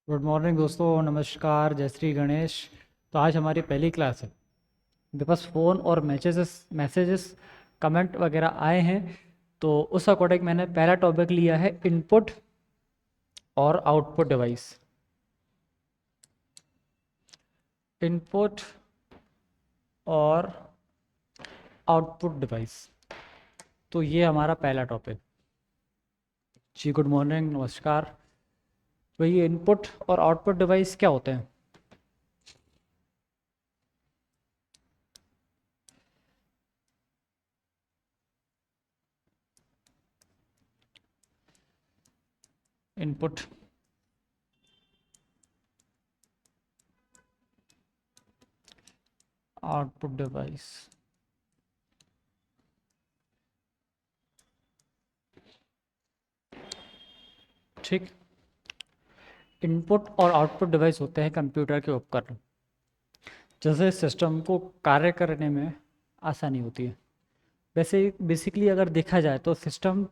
Good morning दोस्तों, नमस्कार, जय श्री गणेश। तो आज हमारी पहली क्लास है। मेरे पास फ़ोन और मैसेजेस कमेंट वगैरह आए हैं, तो उस अकॉर्डिंग मैंने पहला टॉपिक लिया है इनपुट और आउटपुट डिवाइस। इनपुट और आउटपुट डिवाइस, तो ये हमारा पहला टॉपिक। जी गुड मॉर्निंग, नमस्कार। तो ये इनपुट और आउटपुट डिवाइस क्या होते हैं? इनपुट आउटपुट डिवाइस, ठीक। इनपुट और आउटपुट डिवाइस होते हैं कंप्यूटर के उपकरण, जैसे सिस्टम को कार्य करने में आसानी होती है। वैसे बेसिकली अगर देखा जाए तो सिस्टम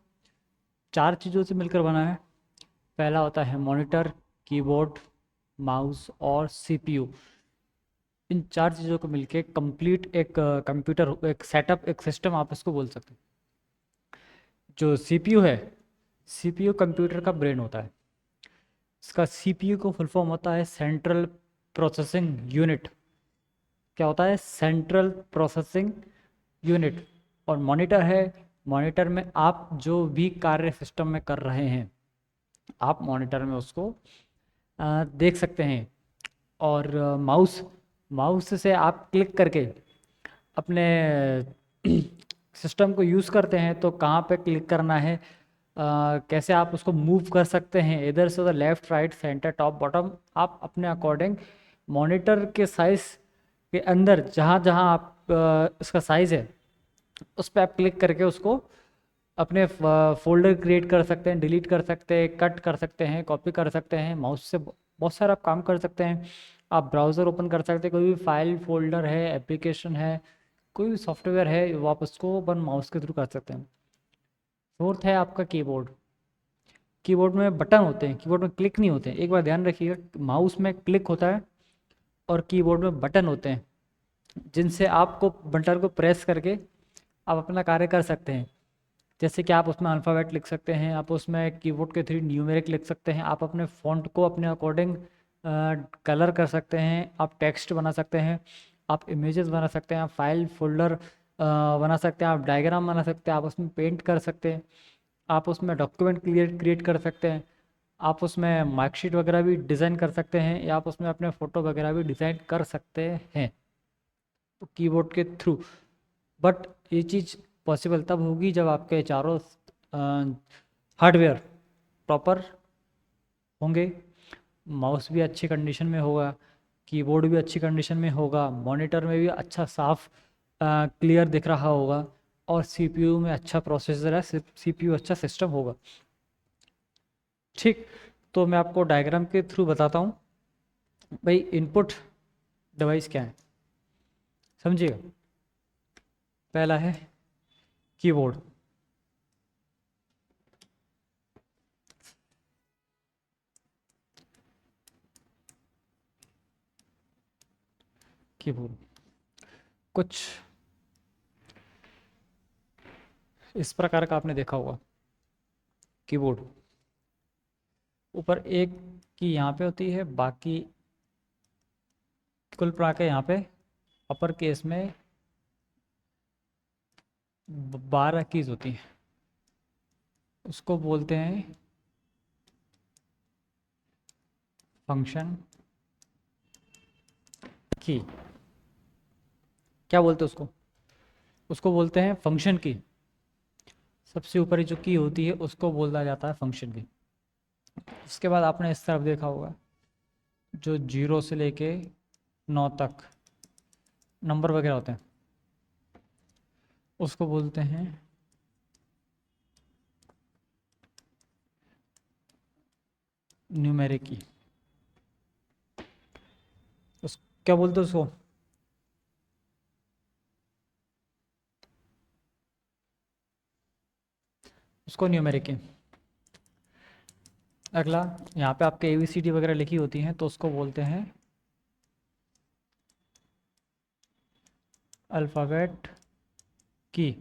चार चीज़ों से मिलकर बना है। पहला होता है मॉनिटर, कीबोर्ड, माउस और सीपीयू। इन चार चीज़ों को मिलके कंप्लीट एक कंप्यूटर, एक सेटअप, एक सिस्टम आप इसको बोल सकते हैं। जो सीपीयू है, सीपीयू कंप्यूटर का ब्रेन होता है। इसका सीपीयू को फुल फॉर्म होता है सेंट्रल प्रोसेसिंग यूनिट। क्या होता है? Central processing unit. और मॉनिटर है, मॉनिटर में आप जो भी कार्य सिस्टम में कर रहे हैं, आप मॉनिटर में उसको देख सकते हैं। और माउस, माउस से आप क्लिक करके अपने सिस्टम को यूज़ करते हैं, तो कहाँ पे क्लिक करना है, कैसे आप उसको मूव कर सकते हैं, इधर से उधर, left right centre top bottom, आप अपने अकॉर्डिंग मॉनिटर के साइज़ के अंदर जहाँ जहाँ आप इसका साइज़ है उस पर आप क्लिक करके उसको अपने फोल्डर क्रिएट कर सकते हैं, डिलीट कर सकते हैं, कट कर सकते हैं, कॉपी कर सकते हैं। माउस से बहुत सारा आप काम कर सकते हैं। आप ब्राउज़र ओपन कर सकते हैं, कोई भी फाइल फोल्डर है, एप्लीकेशन है, कोई भी सॉफ्टवेयर है, वो आप उसको वन माउस के थ्रू कर सकते हैं। फोर्थ है आपका कीबोर्ड। कीबोर्ड में बटन होते हैं, कीबोर्ड में क्लिक नहीं होते हैं। एक बार ध्यान रखिएगा, माउस में क्लिक होता है और कीबोर्ड में बटन होते हैं, जिनसे आपको बटन को प्रेस करके आप अपना कार्य कर सकते हैं। जैसे कि आप उसमें अल्फ़ाबेट लिख सकते हैं, आप उसमें कीबोर्ड के थ्रू न्यूमेरिक लिख सकते हैं, आप अपने फ़ॉन्ट को अपने अकॉर्डिंग कलर कर सकते हैं, आप टेक्स्ट बना सकते हैं, आप इमेजेस बना सकते हैं, आप फाइल फोल्डर बना सकते हैं, आप डायग्राम बना सकते हैं, आप उसमें पेंट कर सकते हैं, आप उसमें डॉक्यूमेंट क्रिएट कर सकते हैं, आप उसमें मार्कशीट वगैरह भी डिज़ाइन कर सकते हैं, या आप उसमें अपने फ़ोटो वगैरह भी डिज़ाइन कर सकते हैं कीबोर्ड के थ्रू। बट ये चीज़ पॉसिबल तब होगी जब आपके चारों हार्डवेयर प्रॉपर होंगे। माउस भी अच्छी कंडीशन में होगा, कीबोर्ड भी अच्छी कंडीशन में होगा, मॉनिटर में भी अच्छा साफ क्लियर दिख रहा होगा, और सीपीयू में अच्छा प्रोसेसर है, सीपीयू अच्छा सिस्टम होगा। ठीक। तो मैं आपको डायग्राम के थ्रू बताता हूँ भाई इनपुट डिवाइस क्या है, समझिएगा। पहला है कीबोर्ड। कीबोर्ड कुछ इस प्रकार का आपने देखा होगा। कीबोर्ड ऊपर एक की यहाँ पे होती है, बाकी कुल मिला के यहाँ पे अपर केस में 12 कीज होती हैं। उसको बोलते हैं फंक्शन की। क्या बोलते हैं उसको? उसको बोलते हैं फंक्शन की। सबसे ऊपर जो की होती है उसको बोला जाता है फंक्शन की। उसके बाद आपने इस तरफ देखा होगा, जो 0 से लेके 9 तक नंबर वगैरह होते हैं, उसको बोलते हैं न्यूमेरिक की। उस क्या बोलते हैं उसको? उसको न्यूमेरिक की। अगला, यहाँ पे आपके ABCD वगैरह लिखी होती हैं तो उसको बोलते हैं अल्फ़ाबेट की।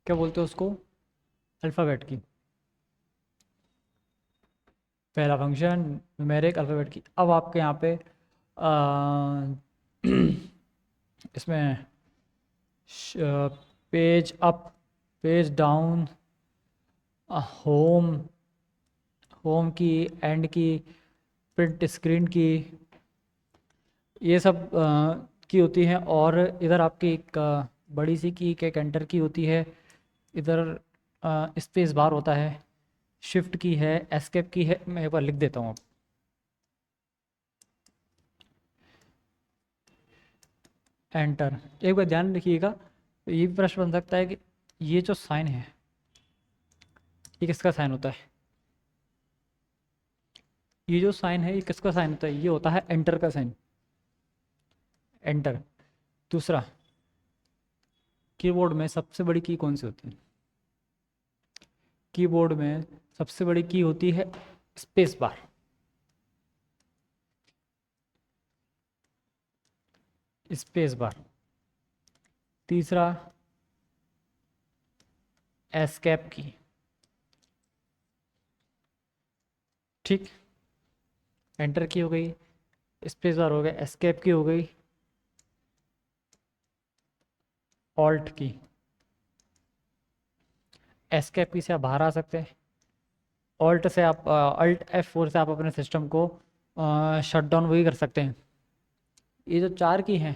क्या बोलते हैं उसको? अल्फ़ाबेट की। पहला फंक्शन न्यूमेरिक अल्फ़ाबेट की। अब आपके यहाँ पे अ, इसमें page up, page down, home, home की, एंड की, प्रिंट स्क्रीन की, ये सब की होती हैं। और इधर आपकी एक बड़ी सी की एक एंटर की होती है। इधर स्पेस बार होता है, शिफ्ट की है, एस्केप की है। मैं एक बार लिख देता हूँ। एंटर। एक बार ध्यान रखिएगा, ये भी प्रश्न बन सकता है कि ये जो साइन है ये किसका साइन होता है? ये जो साइन है ये किसका साइन होता है? ये होता है एंटर का साइन। एंटर। दूसरा, कीबोर्ड में सबसे बड़ी की कौन सी होती है? कीबोर्ड में सबसे बड़ी की होती है स्पेस बार। Space bar. तीसरा, एस्केप की। ठीक। एंटर की हो गई, स्पेस बार हो गया, एस्केप की हो गई, ऑल्ट की। एस्केप की से आप बाहर आ सकते हैं, ऑल्ट से आप अल्ट F4 से आप अपने सिस्टम को शट डाउन वही कर सकते हैं। ये जो चार की हैं,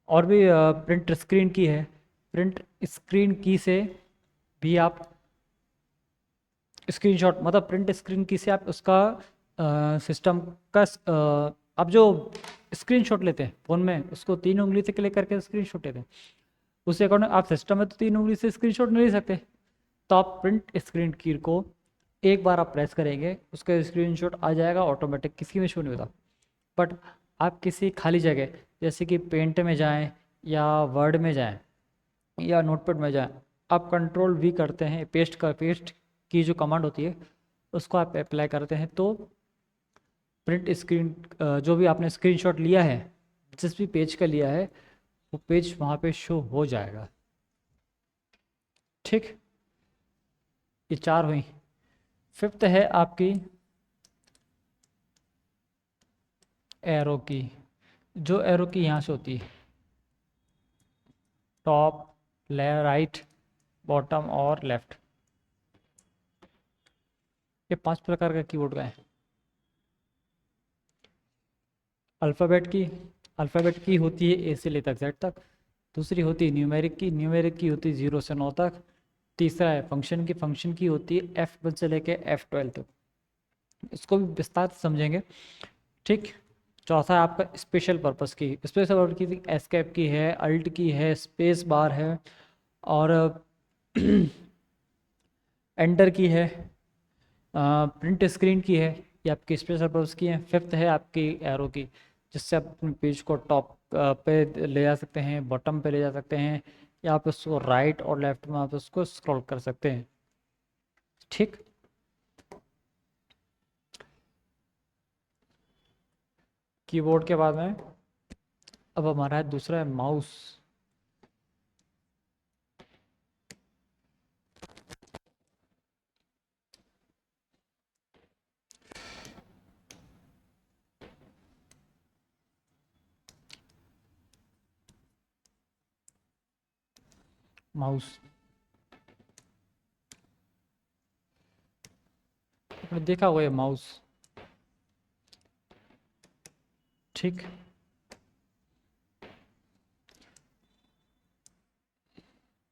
और भी प्रिंट स्क्रीन की है। प्रिंट स्क्रीन की से भी आप स्क्रीनशॉट, मतलब प्रिंट स्क्रीन की से आप उसका सिस्टम का आप जो स्क्रीनशॉट लेते हैं फ़ोन में, उसको 3 उंगली से क्लिक करके स्क्रीनशॉट लेते हैं। उसी अकॉर्डिंग आप सिस्टम में तो 3 उंगली से स्क्रीनशॉट नहीं ले सकते। तो आप प्रिंट स्क्रीन की को एक बार आप प्रेस करेंगे, उसका स्क्रीनशॉट आ जाएगा ऑटोमेटिक, किसी में शो नहीं होता। बट आप किसी खाली जगह, जैसे कि पेंट में जाएं या वर्ड में जाएं या नोटपैड में जाएं, आप कंट्रोल V करते हैं, पेस्ट की जो कमांड होती है उसको आप अप्लाई करते हैं, तो प्रिंट स्क्रीन जो भी आपने स्क्रीनशॉट लिया है, जिस भी पेज का लिया है, वो पेज वहाँ पे शो हो जाएगा। ठीक। ये चार हुई। फिफ्थ है आपकी एरो की। जो एरो की यहाँ से होती है, टॉप, राइट, बॉटम और लेफ्ट, ये 5 प्रकार का कीबोर्ड का है। अल्फ़ाबेट की, अल्फ़ाबेट की होती है ए से लेकर जेड तक। दूसरी होती है न्यूमेरिक की, न्यूमेरिक की होती है 0 से 9 तक। तीसरा है फंक्शन की, फंक्शन की होती है F1 से लेकर F12 तक। इसको भी विस्तार से समझेंगे। ठीक। चौथा है आपका स्पेशल पर्पस की। स्पेशल पर्पस की एस्केप की है, अल्ट की है, स्पेस बार है, और एंटर की है, प्रिंट स्क्रीन की है। ये आपकी स्पेशल पर्पस की है। फिफ्थ है आपकी एरो की, जिससे आप अपने पेज को टॉप पे ले जा सकते हैं, बॉटम पे ले जा सकते हैं, या आप उसको राइट और लेफ्ट में आप उसको स्क्रॉल कर सकते हैं। ठीक। कीबोर्ड के बाद में अब हमारा है दूसरा है माउस। माउस आपने देखा होगा ये माउस। ठीक।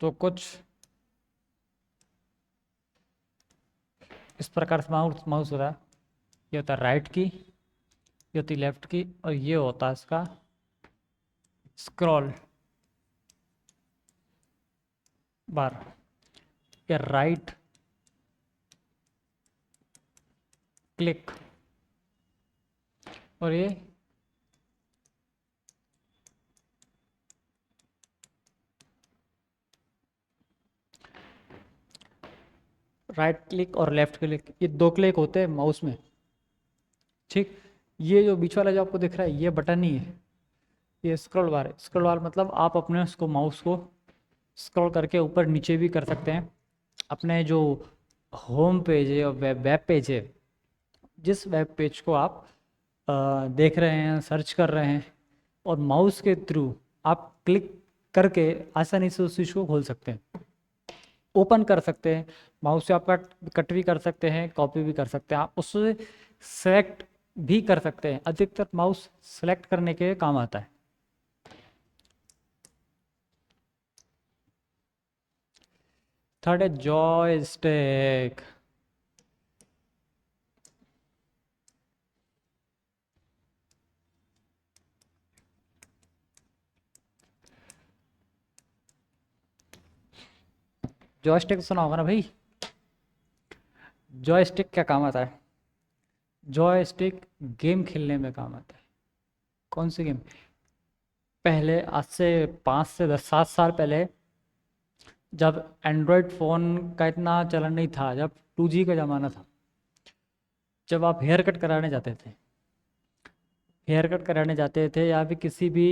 तो कुछ इस प्रकार से माउस माउस होता है। ये होता है राइट की, ये होती है लेफ्ट की, और ये होता है इसका स्क्रॉल बार। या राइट क्लिक, और ये राइट क्लिक और लेफ्ट क्लिक, ये 2 क्लिक होते हैं माउस में। ठीक, ये जो बीच वाला जो आपको दिख रहा है ये बटन ही है, ये स्क्रॉल बार है। स्क्रॉल बार मतलब आप अपने उसको माउस को स्क्रॉल करके ऊपर नीचे भी कर सकते हैं। अपने जो होम पेज है और वेब पेज है, जिस वेब पेज को आप देख रहे हैं, सर्च कर रहे हैं, और माउस के थ्रू आप क्लिक करके आसानी से उस चीज़ को खोल सकते हैं, ओपन कर सकते हैं। माउस से आप कट भी कर सकते हैं, कॉपी भी कर सकते हैं, आप उससे सेलेक्ट भी कर सकते हैं। अधिकतर माउस सेलेक्ट करने के काम आता है। थर्ड है जॉयस्टिक। जॉयस्टिक सुना होगा ना भाई। जॉयस्टिक क्या काम आता है? जॉयस्टिक गेम खेलने में काम आता है। कौन सी गेम? पहले आज से 5 से 7 साल पहले, जब एंड्रॉयड फ़ोन का इतना चलन नहीं था, जब 2G का ज़माना था, जब आप हेयर कट कराने जाते थे, हेयर कट कराने जाते थे या फिर किसी भी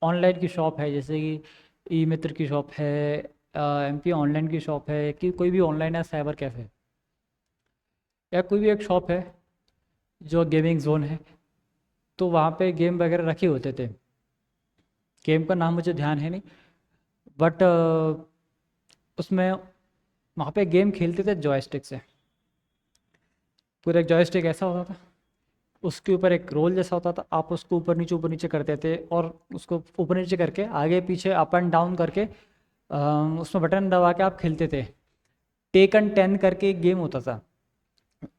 ऑनलाइन की शॉप है, जैसे कि ई मित्र की शॉप है, MP ऑनलाइन की शॉप है, कि कोई भी ऑनलाइन है, साइबर कैफ़े, या कोई भी एक शॉप है जो गेमिंग जोन है, तो वहाँ पे गेम वगैरह रखे होते थे। गेम का नाम मुझे ध्यान है नहीं, बट उसमें वहाँ पे गेम खेलते थे जॉयस्टिक से। पूरा एक जॉयस्टिक ऐसा होता था, उसके ऊपर एक रोल जैसा होता था, आप उसको ऊपर नीचे करते थे, और उसको ऊपर नीचे करके आगे पीछे अप एंड डाउन करके उसमें बटन दबा के आप खेलते थे। टेकन 10 करके एक गेम होता था,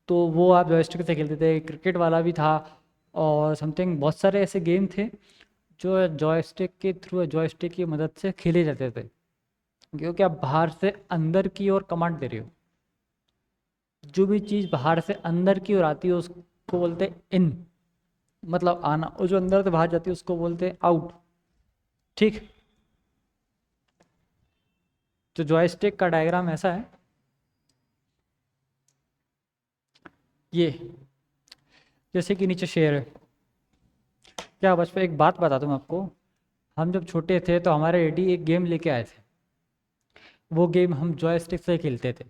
तो वो आप जॉयस्टिक से खेलते थे। क्रिकेट वाला भी था, और समथिंग बहुत सारे ऐसे गेम थे जो जॉयस्टिक के थ्रू, जॉयस्टिक की मदद से खेले जाते थे, क्योंकि आप बाहर से अंदर की ओर कमांड दे रहे हो। जो भी चीज़ बाहर से अंदर की ओर आती है उसको बोलते हैं इन, मतलब आना, और जो अंदर से बाहर जाती है उसको बोलते हैं आउट। ठीक, तो जॉयस्टिक का डायग्राम ऐसा है, ये जैसे कि नीचे शेयर है। क्या बचपन, एक बात बता दूँ आपको, हम जब छोटे थे तो हमारे डैडी एक गेम लेके आए थे, वो गेम हम जॉयस्टिक से खेलते थे।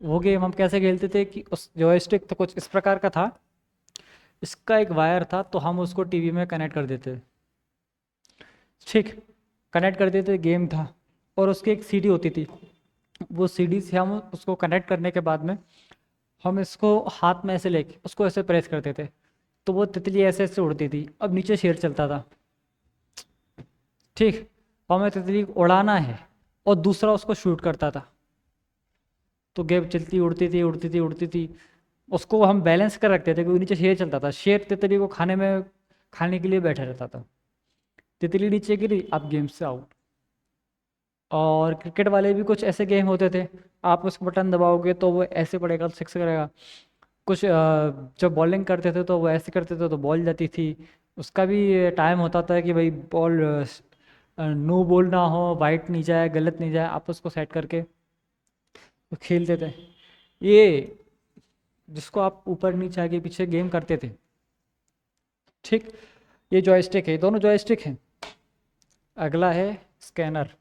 वो गेम हम कैसे खेलते थे कि उस जॉयस्टिक तो कुछ इस प्रकार का था, इसका एक वायर था, तो हम उसको टीवी में कनेक्ट कर देते थे। ठीक, कनेक्ट कर देते, गेम था, और उसकी एक सीडी होती थी। वो सीडी से हम उसको कनेक्ट करने के बाद में हम इसको हाथ में ऐसे लेके उसको ऐसे प्रेस करते थे, तो वो तितली ऐसे ऐसे उड़ती थी। अब नीचे शेर चलता था, ठीक, और हमें तितली को उड़ाना है, और दूसरा उसको शूट करता था, तो गेम चलती, उड़ती थी उड़ती थी उड़ती थी। उसको हम बैलेंस कर रखते थे, क्योंकि नीचे शेर चलता था, शेर तितली को खाने के लिए बैठा रहता था। तितली नीचे गिरी, आप गेम से आउट। और क्रिकेट वाले भी कुछ ऐसे गेम होते थे, आप उस बटन दबाओगे तो वो ऐसे पड़ेगा, सिक्स करेगा। कुछ जब बॉलिंग करते थे तो वो ऐसे करते थे तो बॉल जाती थी। उसका भी टाइम होता था कि भाई बॉल नो बॉल ना हो, वाइट नहीं जाए, गलत नहीं जाए, आप उसको सेट करके तो खेलते थे। ये जिसको आप ऊपर नीचे आगे पीछे गेम करते थे। ठीक, ये जॉयस्टिक है, दोनों जॉयस्टिक हैं। अगला है स्कैनर,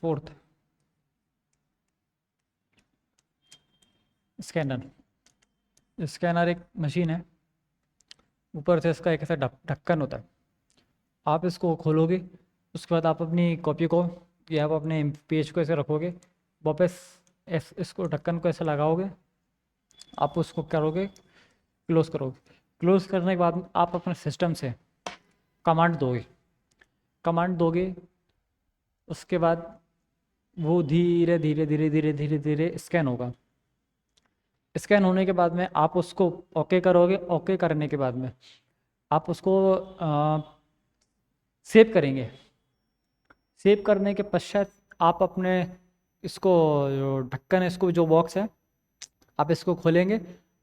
फोर्थ। स्कैनर, स्कैनर एक मशीन है, ऊपर से इसका एक ऐसा ढक्कन होता है। आप इसको खोलोगे, उसके बाद आप अपनी कॉपी को या आप अपने पेज को ऐसे रखोगे, वापस इसको ढक्कन को ऐसे लगाओगे, आप उसको करोगे, क्लोज करोगे। क्लोज करने के बाद आप अपने सिस्टम से कमांड दोगे, कमांड दोगे, उसके बाद वो धीरे धीरे धीरे धीरे धीरे धीरे स्कैन होगा। स्कैन होने के बाद में आप उसको ओके करोगे, ओके करने के बाद में आप उसको सेव करेंगे। सेव करने के पश्चात आप अपने इसको, जो ढक्कन है, इसको जो बॉक्स है, आप इसको खोलेंगे,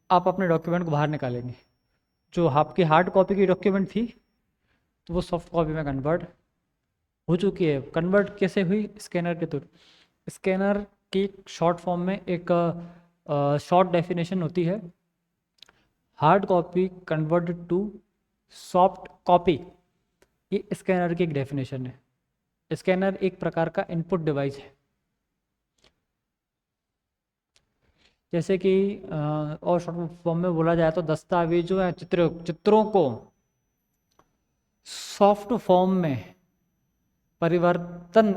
आप अपने डॉक्यूमेंट को बाहर निकालेंगे। जो आपकी हार्ड कॉपी की डॉक्यूमेंट थी, तो वो सॉफ्ट कॉपी में कन्वर्ट हो चुकी है। कन्वर्ट कैसे हुई? स्कैनर के थ्रू। स्कैनर की शॉर्ट फॉर्म में एक शॉर्ट डेफिनेशन होती है, hard copy converted to soft copy. ये स्कैनर की एक डेफिनेशन है। स्कैनर एक प्रकार का इनपुट डिवाइस है। जैसे कि और शॉर्ट फॉर्म में बोला जाए तो दस्तावेजों या चित्रों को सॉफ्ट फॉर्म में परिवर्तन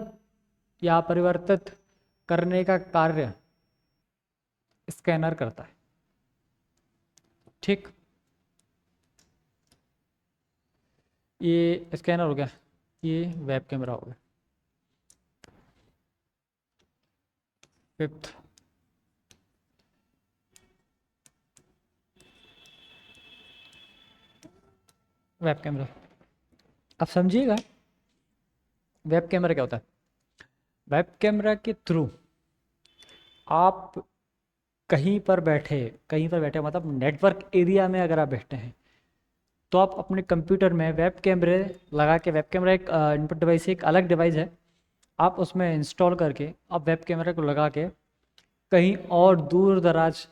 या परिवर्तित करने का कार्य स्कैनर करता है। ठीक, ये स्कैनर हो गया, ये वेब कैमरा हो गया। Fifth, web camera. अब समझिएगा वेब कैमरा क्या होता है। वेब कैमरा के थ्रू आप कहीं पर बैठे मतलब नेटवर्क एरिया में अगर आप बैठे हैं तो आप अपने कंप्यूटर में वेब कैमरे लगा के, वेब कैमरा एक इनपुट डिवाइस, एक अलग डिवाइस है, आप उसमें इंस्टॉल करके आप वेब कैमरे को लगा के कहीं और दूर दराज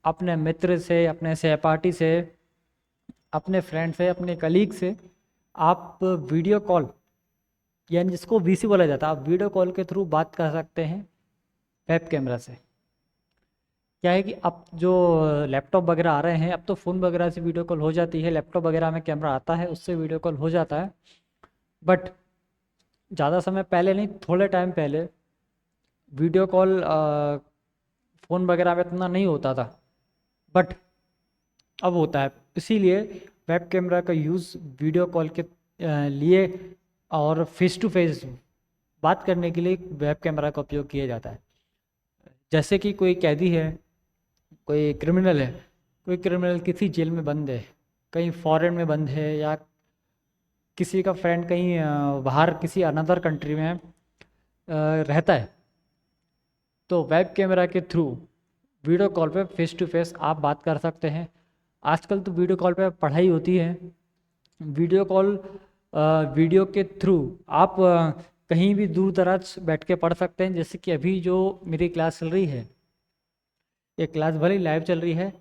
अपने मित्र से, अपने सहपाठी से, अपने फ्रेंड से, अपने कलीग से आप वीडियो कॉल, यानी जिसको वीसी बोला जाता है, आप वीडियो कॉल के थ्रू बात कर सकते हैं वेब कैमरा से। क्या है कि अब जो लैपटॉप वगैरह आ रहे हैं, अब तो फ़ोन वगैरह से वीडियो कॉल हो जाती है, लैपटॉप वगैरह में कैमरा आता है, उससे वीडियो कॉल हो जाता है। बट ज़्यादा समय पहले नहीं, थोड़े टाइम पहले वीडियो कॉल फ़ोन वगैरह में इतना नहीं होता था, बट अब होता है। इसीलिए वेब कैमरा का यूज़ वीडियो कॉल के लिए और फेस टू फेस बात करने के लिए वेब कैमरा का उपयोग किया जाता है। जैसे कि कोई कैदी है, कोई क्रिमिनल है, कोई क्रिमिनल किसी जेल में बंद है, कहीं फॉरेन में बंद है, या किसी का फ्रेंड कहीं बाहर किसी अनदर कंट्री में रहता है, तो वेब कैमरा के थ्रू वीडियो कॉल पे फेस टू फेस आप बात कर सकते हैं। आजकल तो वीडियो कॉल पे पढ़ाई होती है, वीडियो कॉल वीडियो के थ्रू आप कहीं भी दूर दराज बैठ के पढ़ सकते हैं। जैसे कि अभी जो मेरी क्लास चल रही है, ये क्लास भले ही लाइव चल रही है,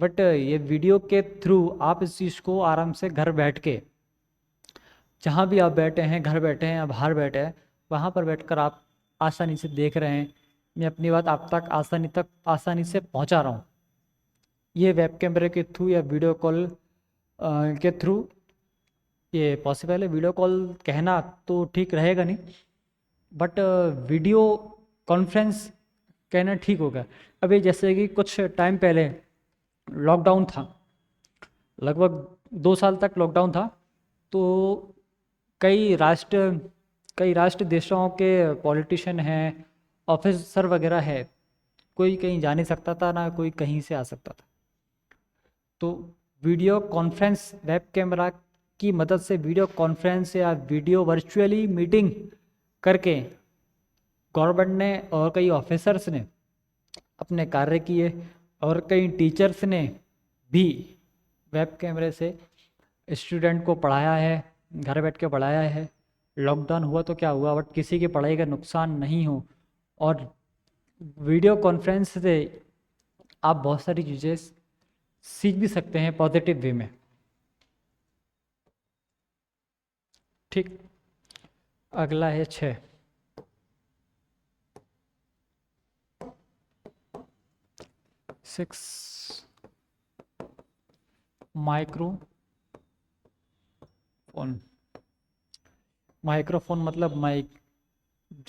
बट ये वीडियो के थ्रू आप इस चीज़ को आराम से घर बैठ के, जहाँ भी आप बैठे हैं, घर बैठे हैं या बाहर बैठे हैं, वहाँ पर बैठकर आप आसानी से देख रहे हैं। मैं अपनी बात आप तक आसानी से पहुँचा रहा हूँ। ये वेब कैमरे के थ्रू या वीडियो कॉल के थ्रू ये पॉसिबल है। वीडियो कॉल कहना तो ठीक रहेगा नहीं, बट वीडियो कॉन्फ्रेंस कहना ठीक होगा। अभी जैसे कि कुछ टाइम पहले लॉकडाउन था, लगभग 2 साल तक लॉकडाउन था, तो कई राष्ट्र कई राष्ट्र देशों के पॉलिटिशियन हैं, ऑफिसर वगैरह है, कोई कहीं जा नहीं सकता था, ना कोई कहीं से आ सकता था। तो वीडियो कॉन्फ्रेंस, वेब कैमरा की मदद से वीडियो कॉन्फ्रेंस या वीडियो वर्चुअली मीटिंग करके गवर्नमेंट ने और कई ऑफिसर्स ने अपने कार्य किए, और कई टीचर्स ने भी वेब कैमरे से स्टूडेंट को पढ़ाया है, घर बैठ के पढ़ाया है। लॉकडाउन हुआ तो क्या हुआ, बट किसी की पढ़ाई का नुकसान नहीं हो। और वीडियो कॉन्फ्रेंस से आप बहुत सारी चीज़ें सीख भी सकते हैं पॉजिटिव वे में। ठीक, अगला है 6, माइक्रोफोन। माइक्रोफोन मतलब माइक,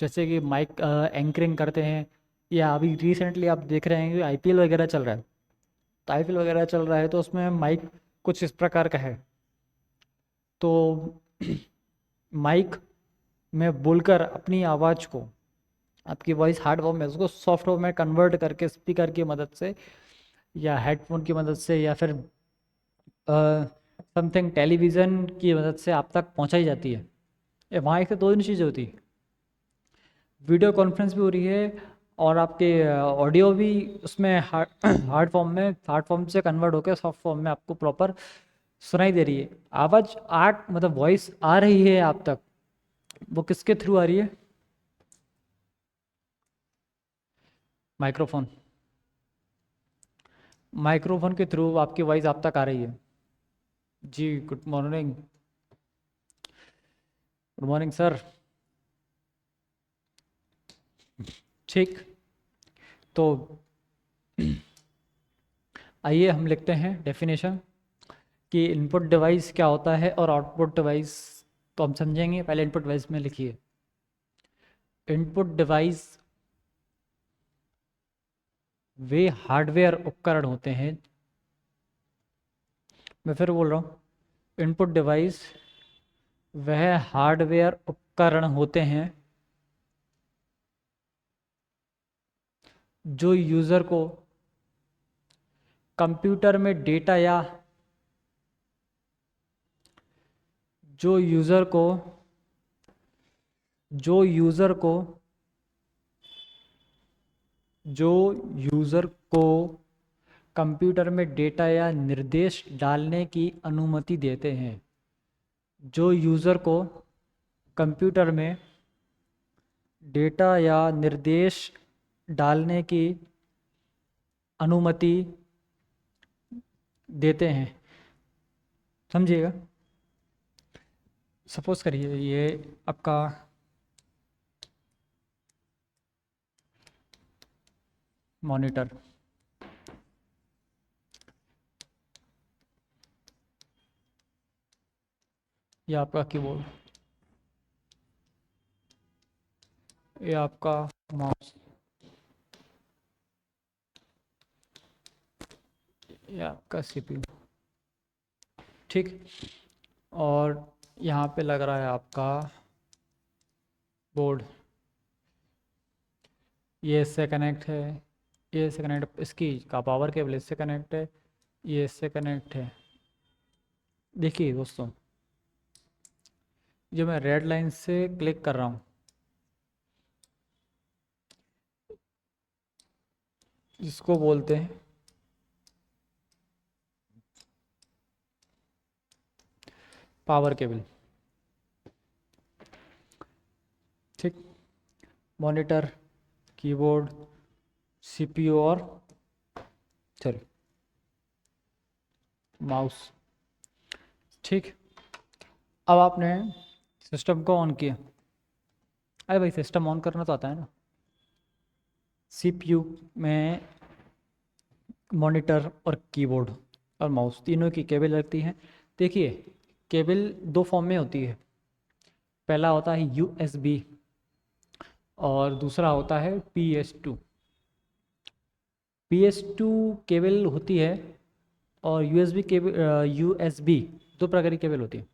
जैसे कि माइक एंकरिंग करते हैं, या अभी रिसेंटली आप देख रहे हैं कि आईपीएल वगैरह चल रहा है, तो आईपीएल वगैरह चल रहा है तो उसमें माइक कुछ इस प्रकार का है। तो माइक में बोलकर अपनी आवाज़ को, आपकी वॉइस हार्ड फॉर्म में उसको सॉफ्ट फॉर्म में कन्वर्ट करके स्पीकर की मदद से या हेडफोन की मदद से या फिर समथिंग टेलीविज़न की मदद से आप तक पहुंचाई जाती है। वहाँ एक से दो दिन चीज़ें होती है, वीडियो कॉन्फ्रेंस भी हो रही है और आपके ऑडियो भी उसमें हार्ड फॉर्म से कन्वर्ट होकर सॉफ्ट फॉर्म में आपको प्रॉपर सुनाई दे रही है। आवाज़ मतलब वॉइस आ रही है आप तक, वो किसके थ्रू आ रही है? माइक्रोफोन। माइक्रोफोन के थ्रू आपकी वॉइस आप तक आ रही है। जी good morning. Good morning sir. ठीक, तो आइए हम लिखते हैं डेफिनेशन कि इनपुट डिवाइस क्या होता है और आउटपुट डिवाइस तो हम समझेंगे। पहले इनपुट डिवाइस में लिखिए, इनपुट डिवाइस वे हार्डवेयर उपकरण होते हैं। मैं फिर बोल रहा हूँ, इनपुट डिवाइस वह हार्डवेयर उपकरण होते हैं जो यूज़र को कंप्यूटर में डेटा या जो यूज़र को जो यूज़र को जो यूज़र को कंप्यूटर में डेटा या निर्देश डालने की अनुमति देते हैं। जो यूज़र को कंप्यूटर में डेटा या निर्देश डालने की अनुमति देते हैं। समझिएगा, सपोज करिए ये आपका मॉनिटर, ये आपका कीबोर्ड, ये आपका माउस, ये आपका सीपीयू। ठीक, और यहाँ पे लग रहा है आपका बोर्ड, ये इससे कनेक्ट है, ये इससे कनेक्ट, इसकी का पावर केबल इससे कनेक्ट है, ये इससे कनेक्ट है। देखिए दोस्तों, जो मैं रेड लाइन से क्लिक कर रहा हूँ, इसको बोलते हैं पावर केबल। ठीक, मॉनिटर, कीबोर्ड, सीपीयू और सॉरी माउस। ठीक, अब आपने सिस्टम को ऑन किया। अरे भाई सिस्टम ऑन करना तो आता है ना। सीपीयू में मॉनिटर और कीबोर्ड और माउस तीनों की केबल लगती है। देखिए, केबल दो फॉर्म में होती है। पहला होता है यूएसबी और दूसरा होता है PS2। PS2 केबल होती है और यूएसबी केबल, यूएसबी दो प्रकार की केबल होती है।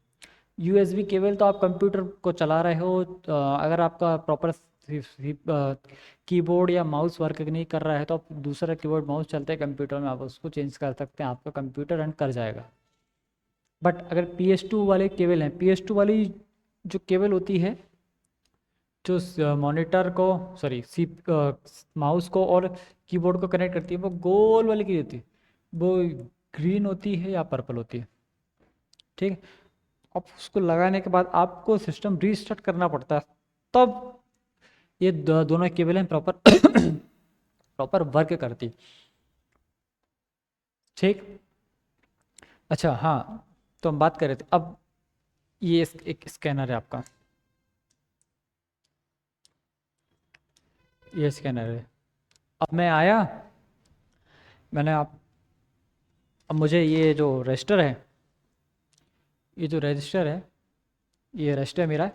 यूएसबी केबल तो आप कंप्यूटर को चला रहे हो, अगर आपका प्रॉपर कीबोर्ड या माउस वर्क नहीं कर रहा है तो आप दूसरा कीबोर्ड माउस चलते हैं कंप्यूटर में, आप उसको चेंज कर सकते हैं, आपका कंप्यूटर रन कर जाएगा। बट अगर PS2 वाले केबल हैं, PS2 वाली जो केबल होती है जो मॉनिटर को सॉरी सी माउस को और कीबोर्ड को कनेक्ट करती है, वो गोल वाली की होती है, वो ग्रीन होती है या पर्पल होती है। ठीक है, अब उसको लगाने के बाद आपको सिस्टम रीस्टार्ट करना पड़ता है, तब ये दोनों केबल हैं प्रॉपर प्रॉपर वर्क करती। ठीक, अच्छा हाँ, तो हम बात कर रहे थे। अब ये एक स्कैनर है आपका, ये स्कैनर है। अब मैं आया, मैंने आप अब मुझे ये जो रजिस्टर है, ये जो रजिस्टर है, ये रजिस्टर मेरा है।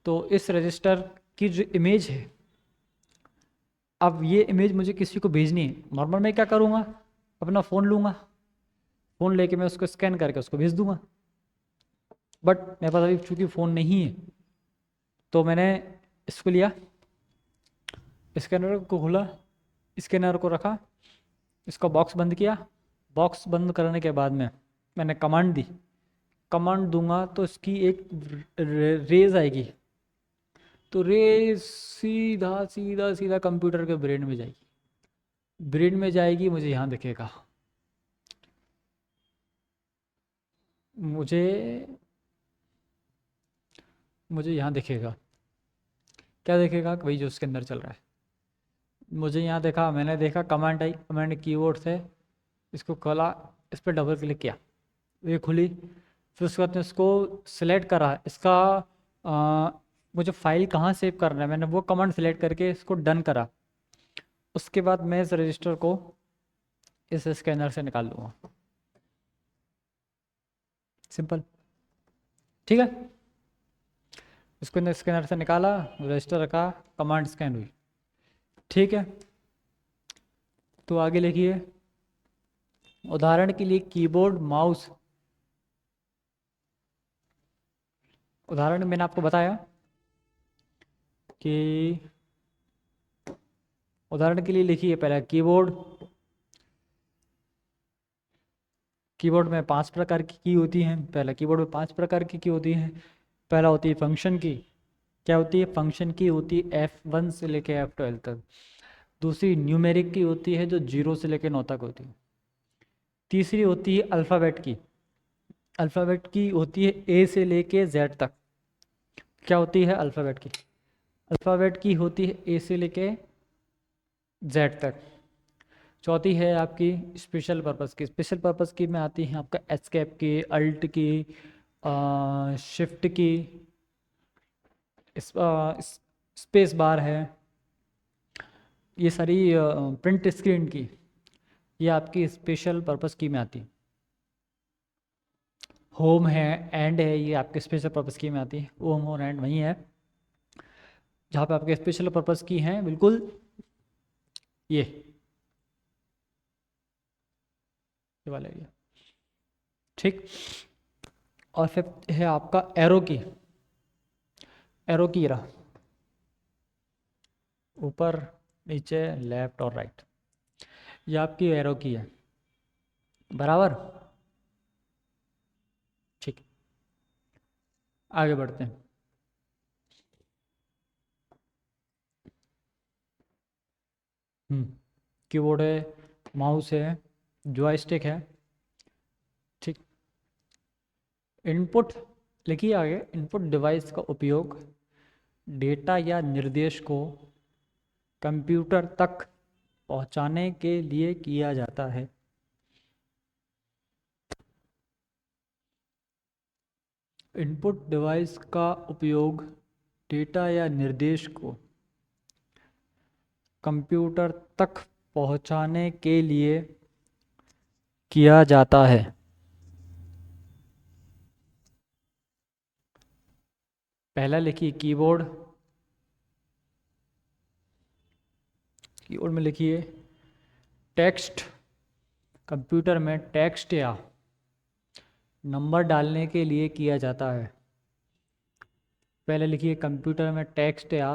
तो इस रजिस्टर की जो इमेज है, अब ये इमेज मुझे किसी को भेजनी है। नॉर्मल मैं क्या करूँगा, अपना फ़ोन लूँगा, फ़ोन लेके मैं उसको स्कैन करके उसको भेज दूँगा। बट मेरे पास अभी चूँकि फ़ोन नहीं है, तो मैंने इसको लिया, स्कैनर को खोला, स्कैनर को रखा, इसका बॉक्स बंद किया। बॉक्स बंद करने के बाद में मैंने कमांड दी, कमांड दूंगा तो इसकी एक रेज आएगी, तो रेज सीधा सीधा सीधा कंप्यूटर के ब्रेन में जाएगी, ब्रेन में जाएगी, मुझे यहाँ दिखेगा, मुझे मुझे यहाँ दिखेगा। क्या देखेगा? वही जो उसके अंदर चल रहा है। मुझे यहाँ देखा, मैंने देखा कमांड आई, कमांड कीबोर्ड से इसको खोला, इस पर डबल क्लिक किया, ये खुली। फिर उसके बाद में इसको सिलेक्ट करा, इसका मुझे फाइल कहाँ सेव करना है, मैंने वो कमांड सिलेक्ट करके इसको डन करा। उसके बाद मैं इस रजिस्टर को इस स्कैनर से निकाल लूँगा। सिंपल, ठीक है। इसको स्कैनर से निकाला, रजिस्टर रखा, कमांड स्कैन हुई, ठीक है। तो आगे लिखिए, उदाहरण के लिए कीबोर्ड माउस, उदाहरण में मैंने आपको बताया कि उदाहरण के लिए लिखिए पहला कीबोर्ड। कीबोर्ड में 5 प्रकार की की होती हैं। पहला कीबोर्ड में 5 प्रकार की होती हैं। पहला होती है फंक्शन की। क्या होती है? फंक्शन की होती है F1 से लेके F12 तक। दूसरी न्यूमेरिक की होती है जो 0 से लेके 9 तक होती है। तीसरी होती है अल्फ़ाबेट की। अल्फ़ाबेट की होती है A से लेके Z तक। क्या होती है अल्फ़ाबेट की? अल्फ़ाबेट की होती है A से लेके Z तक। चौथी है आपकी स्पेशल पर्पस की। स्पेशल पर्पस की में आती है आपका एस्केप की, अल्ट की, शिफ्ट की, स्पेस बार है, ये सारी प्रिंट स्क्रीन की, ये आपकी स्पेशल पर्पस की में आती है। होम है, एंड है, ये आपके स्पेशल पर्पस की में आती है। होम और एंड वही है जहाँ पे आपके स्पेशल पर्पस की हैं, बिल्कुल ये वाला एरिया, ठीक। और फिर है आपका एरो की। एरो की रहा ऊपर, नीचे, लेफ्ट और राइट, ये आपकी एरो की है, बराबर, ठीक। आगे बढ़ते हैं। कीबोर्ड है, माउस है, जॉयस्टिक है, ठीक। इनपुट लिखिए आगे, इनपुट डिवाइस का उपयोग डेटा या निर्देश को कंप्यूटर तक पहुंचाने के लिए किया जाता है। इनपुट डिवाइस का उपयोग डेटा या निर्देश को कंप्यूटर तक पहुंचाने के लिए किया जाता है। पहला लिखिए कीबोर्ड। कीबोर्ड में लिखिए टेक्स्ट। कंप्यूटर में टेक्स्ट या नंबर डालने के लिए किया जाता है। पहले लिखिए कंप्यूटर में टेक्स्ट या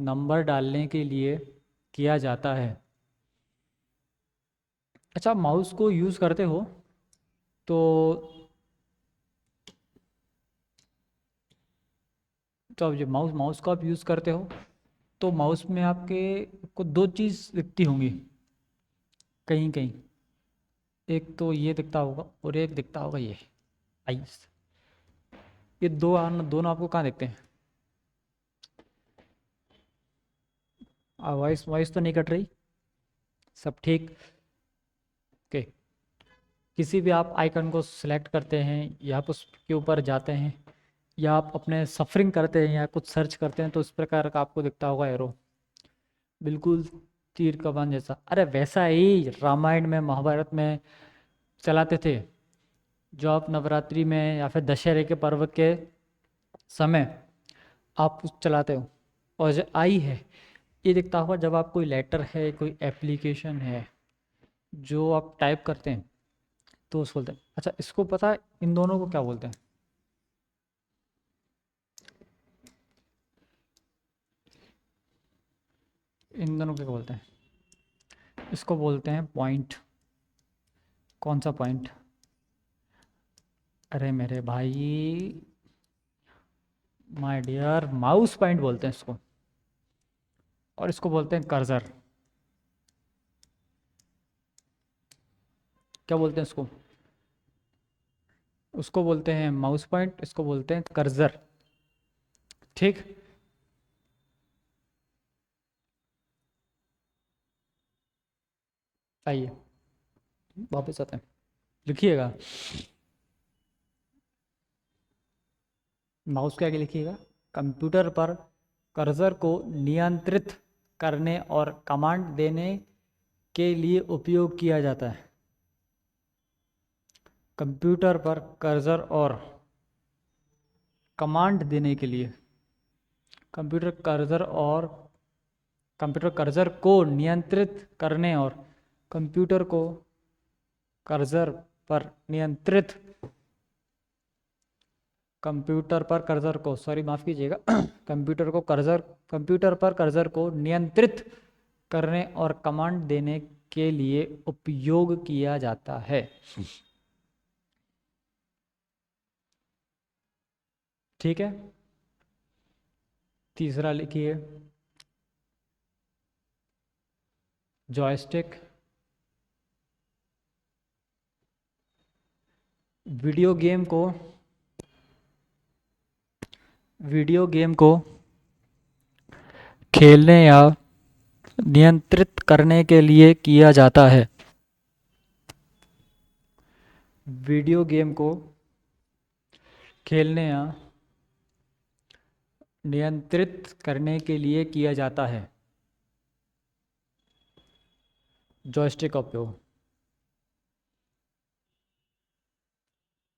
नंबर डालने के लिए किया जाता है। अच्छा, माउस को यूज़ करते हो तो अब जो माउस माउस को आप यूज़ करते हो तो माउस में आपके को दो चीज़ दिखती होंगी कहीं कहीं। एक तो ये दिखता होगा और एक दिखता होगा ये आइस। ये दोनों आपको कहाँ दिखते हैं? वॉइस वॉइस तो नहीं कट रही? सब ठीक? ओके। किसी भी आप आइकन को सिलेक्ट करते हैं या आप उसके ऊपर जाते हैं या आप अपने सफरिंग करते हैं या कुछ सर्च करते हैं तो इस प्रकार का आपको दिखता होगा एरो, बिल्कुल तीर कमान जैसा। अरे वैसा ही रामायण में महाभारत में चलाते थे, जो आप नवरात्रि में या फिर दशहरे के पर्व के समय आप उस चलाते हो। और जो आई है, ये दिखता होगा जब आप कोई लेटर है, कोई एप्लीकेशन है जो आप टाइप करते हैं तो उसको बोलते हैं। अच्छा, इसको पता है इन दोनों को क्या बोलते हैं? इन दोनों को क्या बोलते हैं? इसको बोलते हैं पॉइंट। कौन सा पॉइंट? अरे मेरे भाई, माय डियर, माउस पॉइंट बोलते हैं इसको। और इसको बोलते हैं कर्सर। क्या बोलते हैं इसको? उसको बोलते हैं माउस पॉइंट, इसको बोलते हैं कर्सर, ठीक। आइए वापस आते हैं, लिखिएगा माउस के आगे लिखिएगा, कंप्यूटर पर कर्सर को नियंत्रित करने और कमांड देने के लिए उपयोग किया जाता है। कंप्यूटर पर कर्सर और कमांड देने के लिए कंप्यूटर कर्सर को नियंत्रित करने और कंप्यूटर को कर्सर पर नियंत्रित कंप्यूटर पर कर्सर को सॉरी माफ़ कीजिएगा कंप्यूटर पर कर्सर को नियंत्रित करने और कमांड देने के लिए उपयोग किया जाता है। ठीक है, तीसरा लिखिए जॉयस्टिक। वीडियो गेम को खेलने या नियंत्रित करने के लिए किया जाता है। वीडियो गेम को खेलने या नियंत्रित करने के लिए किया जाता है जॉयस्टिक का उपयोग।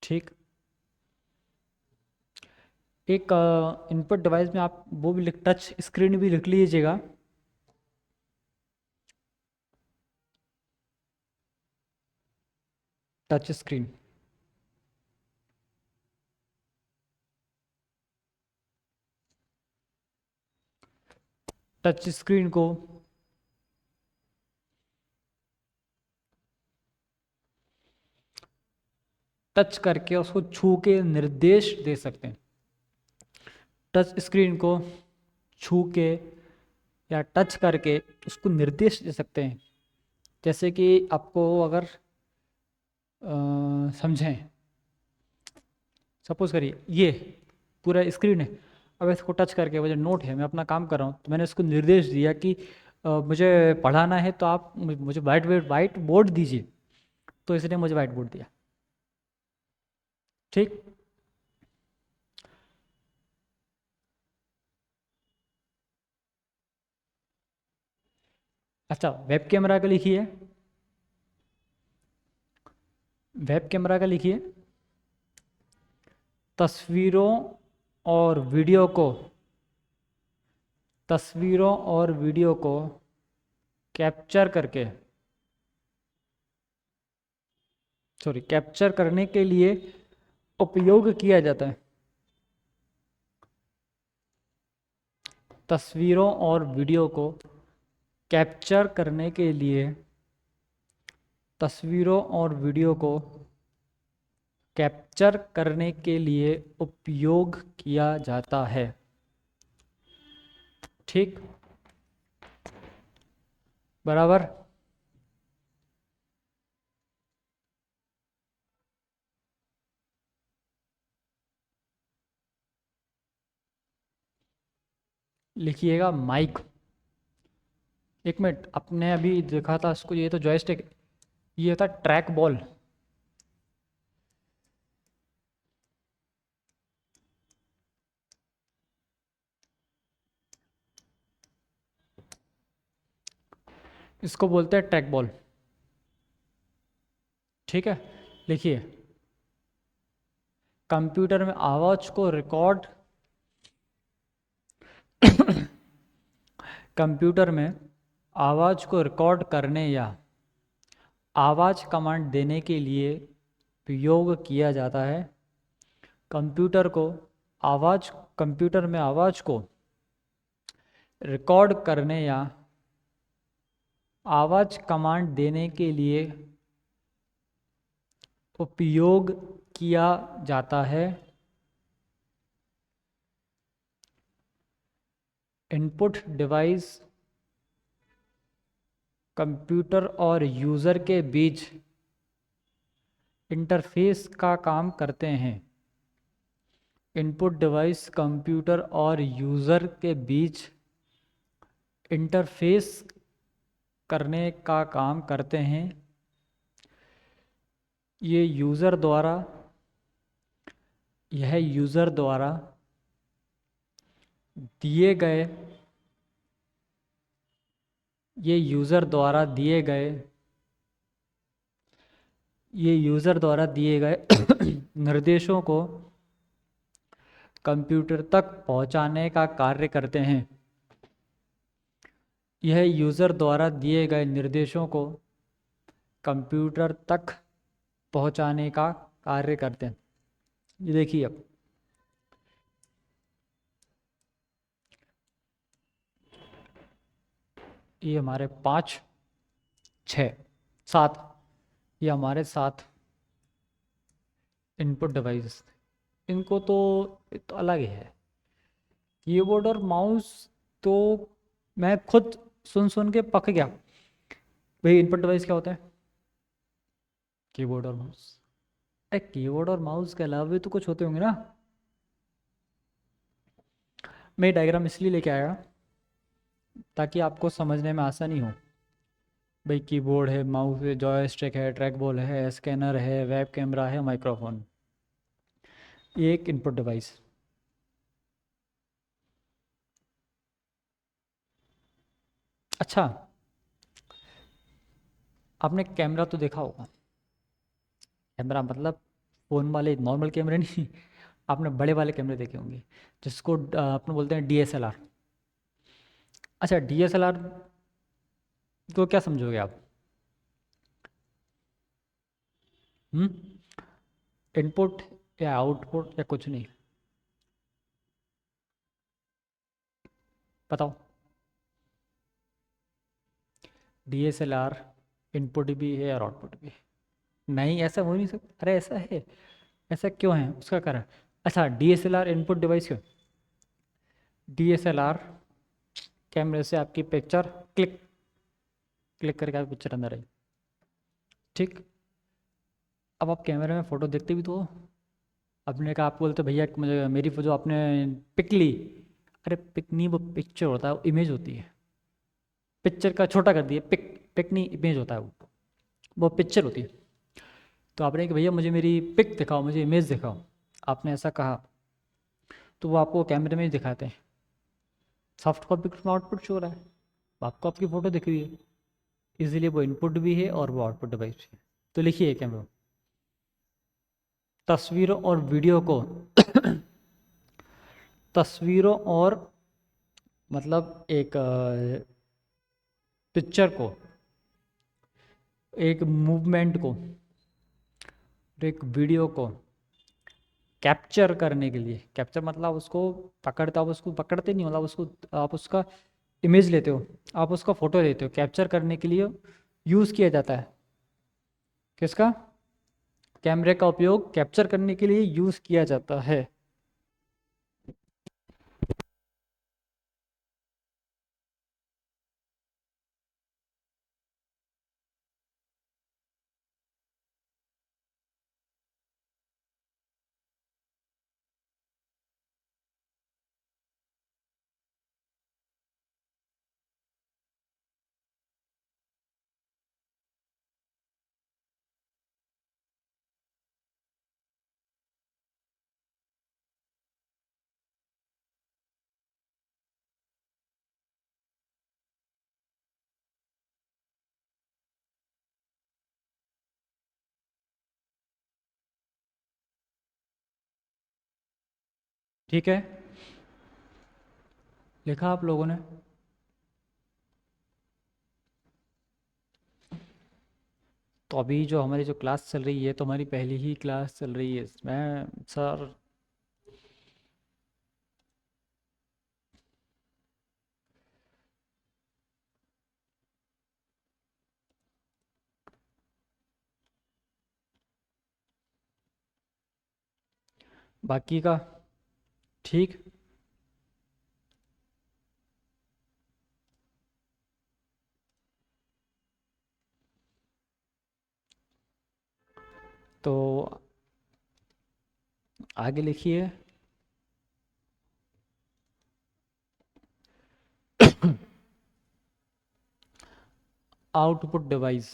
ठीक, एक इनपुट डिवाइस में आप वो भी टच स्क्रीन भी लिख लीजिएगा। टच स्क्रीन, टच स्क्रीन को टच करके उसको छू के निर्देश दे सकते हैं। टच स्क्रीन को छू के या टच करके उसको निर्देश दे सकते हैं। जैसे कि आपको अगर समझें, सपोज करिए ये पूरा स्क्रीन है, अब इसको टच करके वो जो नोट है मैं अपना काम कर रहा हूँ, तो मैंने उसको निर्देश दिया कि मुझे पढ़ाना है तो आप मुझे वाइट बोर्ड दीजिए, तो इसने मुझे वाइट बोर्ड दिया। ठीक, अच्छा वेब कैमरा का लिखिए, वेब कैमरा का लिखिए तस्वीरों और वीडियो को कैप्चर करने के लिए उपयोग किया जाता है। तस्वीरों और वीडियो को कैप्चर करने के लिए उपयोग किया जाता है। ठीक, बराबर। लिखिएगा माइक। एक मिनट, आपने अभी देखा था इसको, ये तो जॉयस्टिक, ये था ट्रैक बॉल। इसको बोलते हैं ट्रैक बॉल। ठीक है, लिखिए कंप्यूटर में आवाज को रिकॉर्ड कंप्यूटर में आवाज को रिकॉर्ड करने या आवाज कमांड देने के लिए उपयोग किया जाता है। कंप्यूटर में आवाज को रिकॉर्ड करने या आवाज कमांड देने के लिए उपयोग किया जाता है। इनपुट डिवाइस कंप्यूटर और यूज़र के बीच इंटरफेस का काम करते हैं। इनपुट डिवाइस कंप्यूटर और यूज़र के बीच इंटरफेस करने का काम करते हैं। ये यूज़र द्वारा यह यूज़र द्वारा दिए गए ये यूज़र द्वारा दिए गए ये यूज़र द्वारा दिए गए निर्देशों को कंप्यूटर तक पहुंचाने का कार्य करते हैं। यह यूज़र द्वारा दिए गए निर्देशों को कंप्यूटर तक पहुंचाने का कार्य करते हैं। ये देखिए, अब ये हमारे 5, 6, 7, ये हमारे 7 इनपुट डिवाइस। इनको तो अलग ही है। कीबोर्ड और माउस तो मैं खुद सुन सुन के पक गया भाई। इनपुट डिवाइस क्या होता है? कीबोर्ड और माउस। अरे कीबोर्ड और माउस के अलावा भी तो कुछ होते होंगे ना। मैं डायग्राम इसलिए लेके आया ताकि आपको समझने में आसानी हो। भाई कीबोर्ड है, माउस है, जॉयस्टिक है, ट्रैक बॉल है, स्कैनर है, वेब कैमरा है, माइक्रोफोन। ये एक इनपुट डिवाइस। अच्छा, आपने कैमरा तो देखा होगा। कैमरा मतलब फ़ोन वाले नॉर्मल कैमरे नहीं। आपने बड़े वाले कैमरे देखे होंगे जिसको अपने बोलते हैं डीएसएलआर। अच्छा, डीएसएलआर तो क्या समझोगे आप? इनपुट या आउटपुट या कुछ नहीं? बताओ। डीएसएलआर इनपुट भी है और आउटपुट भी है। नहीं, ऐसा हो नहीं सकता। अरे ऐसा है। ऐसा क्यों है, उसका कारण। अच्छा, डीएसएलआर इनपुट डिवाइस क्यों? डीएसएलआर कैमरे से आपकी पिक्चर क्लिक क्लिक करके आपकी पिक्चर अंदर आई। ठीक। अब आप कैमरे में फ़ोटो देखते भी तो हो। आपने कहा, आप बोलते भैया मुझे मेरी जो आपने पिक ली। अरे पिक नहीं, वो पिक्चर होता है, वो इमेज होती है। पिक्चर का छोटा कर दिए, पिक पिक नहीं, इमेज होता है वो पिक्चर होती है। तो आपने कहा भैया मुझे मेरी पिक दिखाओ, मुझे इमेज दिखाओ। आपने ऐसा कहा तो वो आपको कैमरे में ही दिखाते हैं। सॉफ्ट कॉपी में आउटपुट शो हो रहा है, आपको आपकी फ़ोटो दिख रही है। इसीलिए वो इनपुट भी है और वो आउटपुट डिवाइस भी है। तो लिखिए कैमरा तस्वीरों और वीडियो को तस्वीरों और मतलब एक पिक्चर को, एक मूवमेंट को, एक वीडियो को कैप्चर करने के लिए। कैप्चर मतलब उसको पकड़ते, आप उसको पकड़ते नहीं, मतलब उसको आप उसका इमेज लेते हो, आप उसका फोटो लेते हो। कैप्चर करने के लिए यूज़ किया जाता है। किसका? कैमरे का उपयोग कैप्चर करने के लिए यूज़ किया जाता है। ठीक है, लिखा आप लोगों ने? तो अभी जो हमारी जो क्लास चल रही है, तो हमारी पहली ही क्लास चल रही है इसमें सर। बाकी का ठीक। तो आगे लिखिए। Output device.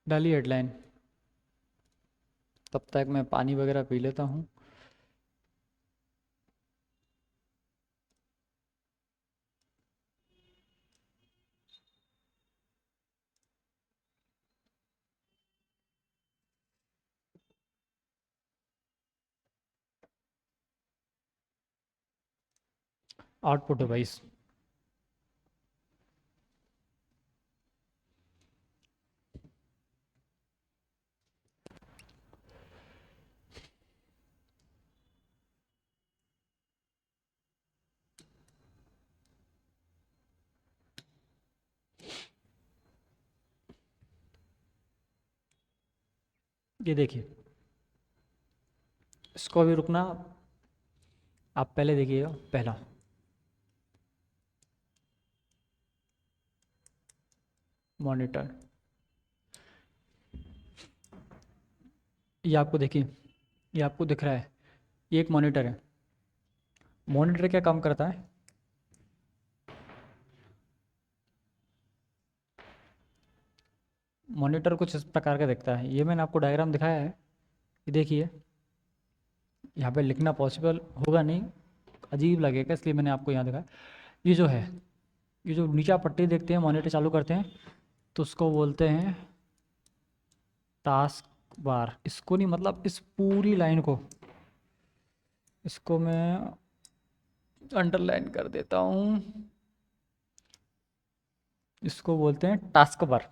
डाली हेडलाइन। तब तक मैं पानी वगैरह पी लेता हूँ। Output device. ये देखिए, इसको भी रुकना, आप पहले देखिएगा। पहला मॉनिटर, ये आपको देखिए, ये आपको दिख रहा है, ये एक मॉनिटर है। मॉनिटर क्या काम करता है? मॉनिटर कुछ इस प्रकार का दिखता है। ये मैंने आपको डायग्राम दिखाया है, ये देखिए। यहाँ पे लिखना पॉसिबल होगा नहीं, अजीब लगेगा, इसलिए मैंने आपको यहाँ दिखाया। ये जो है, ये जो नीचे आप पट्टी देखते हैं, मॉनिटर चालू करते हैं तो उसको बोलते हैं टास्क बार। इसको नहीं, मतलब इस पूरी लाइन को, इसको मैं अंडरलाइन कर देता हूँ। इसको बोलते हैं टास्क बार।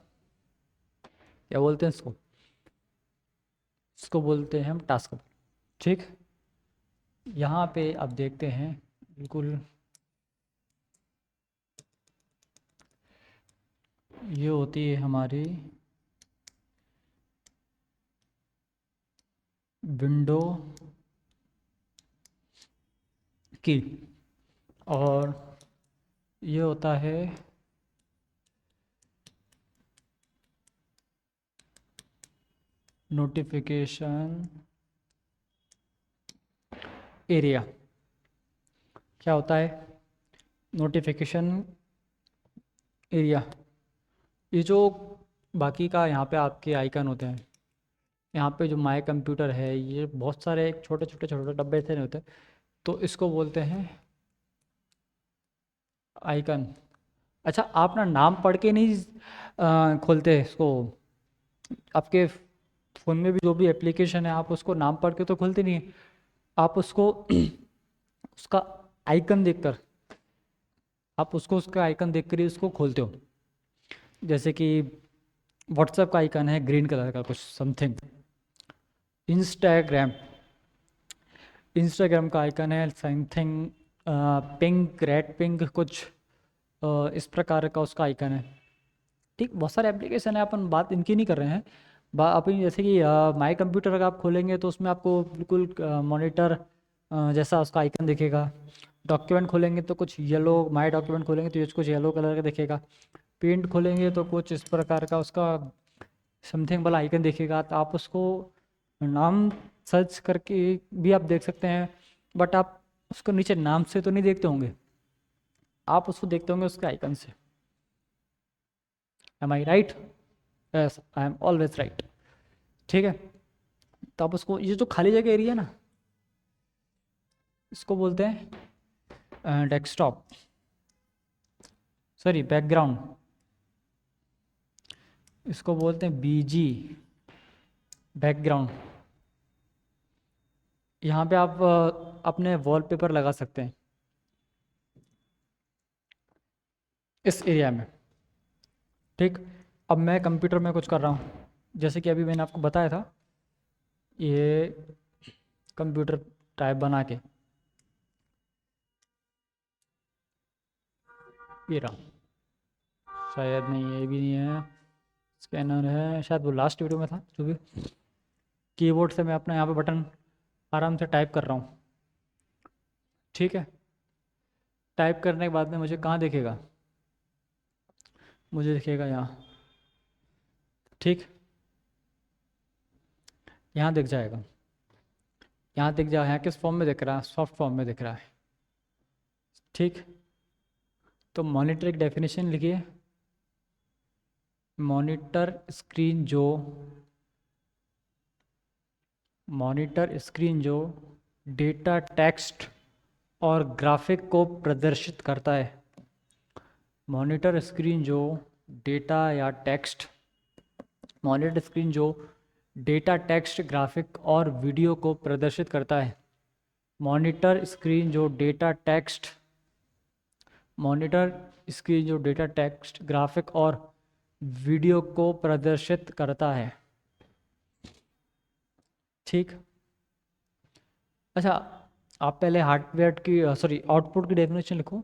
क्या बोलते हैं इसको? इसको बोलते हैं हम टास्क बार। ठीक, यहाँ पे आप देखते हैं बिल्कुल, ये होती है हमारी विंडो की, और ये होता है नोटिफिकेशन एरिया। क्या होता है नोटिफिकेशन एरिया? ये जो बाकी का यहाँ पे आपके आइकन होते हैं, यहाँ पे जो माय कंप्यूटर है, ये बहुत सारे छोटे छोटे छोटे छोटे डब्बे से नहीं होते, तो इसको बोलते हैं आइकन। अच्छा, आप ना नाम पढ़ के नहीं खोलते इसको। आपके फ़ोन में भी जो भी एप्लीकेशन है, आप उसको नाम पढ़ के तो खोलते नहीं है, आप उसको उसका आइकन देखकर, आप उसको उसका आइकन देख कर ही उसको खोलते हो। जैसे कि व्हाट्सएप का आइकन है ग्रीन कलर का कुछ समथिंग, इंस्टाग्राम, इंस्टाग्राम का आइकन है समथिंग पिंक, रेड पिंक कुछ इस प्रकार का उसका आइकन है। ठीक, बहुत सारे एप्लीकेशन है, अपन बात इनकी नहीं कर रहे हैं। अपन जैसे कि माई कंप्यूटर अगर आप खोलेंगे तो उसमें आपको बिल्कुल मॉनिटर जैसा उसका आइकन दिखेगा। डॉक्यूमेंट खोलेंगे तो कुछ येलो, माई डॉक्यूमेंट खोलेंगे तो ये कुछ येलो कलर का दिखेगा। पेंट खोलेंगे तो कुछ इस प्रकार का उसका समथिंग वाला आइकन दिखेगा। तो आप उसको नाम सर्च करके भी आप देख सकते हैं, बट आप उसको नीचे नाम से तो नहीं देखते होंगे, आप उसको देखते होंगे उसके आइकन से। Am I right? Yes, I am always right. ठीक है, तो आप उसको, ये जो खाली जगह एरिया है ना, इसको बोलते हैं डेस्कटॉप, सॉरी बैकग्राउंड। इसको बोलते हैं बीजी, बैकग्राउंड। यहाँ पे आप अपने वॉलपेपर लगा सकते हैं इस एरिया में। ठीक, अब मैं कंप्यूटर में कुछ कर रहा हूँ, जैसे कि अभी मैंने आपको बताया था, ये कंप्यूटर टाइप बना के, ये रहा, शायद नहीं, ये भी नहीं है, स्कैनर है शायद, वो लास्ट वीडियो में था। जो भी, कीबोर्ड से मैं अपना यहाँ पे बटन आराम से टाइप कर रहा हूँ। ठीक है, टाइप करने के बाद में मुझे कहाँ दिखेगा? मुझे दिखेगा यहाँ। ठीक, यहाँ दिख जाएगा। यहाँ दिख जाओ, यहाँ किस फॉर्म में दिख रहा है, सॉफ्ट फॉर्म में दिख रहा है। ठीक, तो मॉनिटर की डेफिनेशन लिखिए। मॉनिटर स्क्रीन जो डेटा, टेक्स्ट और ग्राफिक को प्रदर्शित करता है। मॉनिटर स्क्रीन जो डेटा या टेक्स्ट मॉनिटर स्क्रीन जो डेटा, टेक्स्ट, ग्राफिक और वीडियो को प्रदर्शित करता है। मॉनिटर स्क्रीन जो डेटा, टेक्स्ट, ग्राफिक और वीडियो को प्रदर्शित करता है। ठीक, अच्छा, आप पहले हार्डवेयर की आउटपुट की डेफिनेशन लिखो।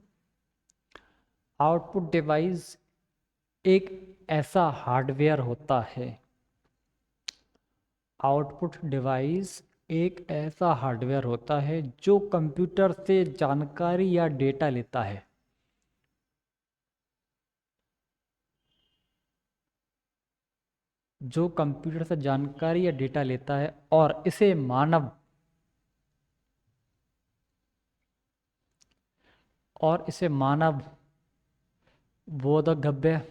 आउटपुट डिवाइस एक ऐसा हार्डवेयर होता है। आउटपुट डिवाइस एक ऐसा हार्डवेयर होता है जो कंप्यूटर से जानकारी या डेटा लेता है। जो कंप्यूटर से जानकारी या डेटा लेता है और इसे मानव बोधगम्य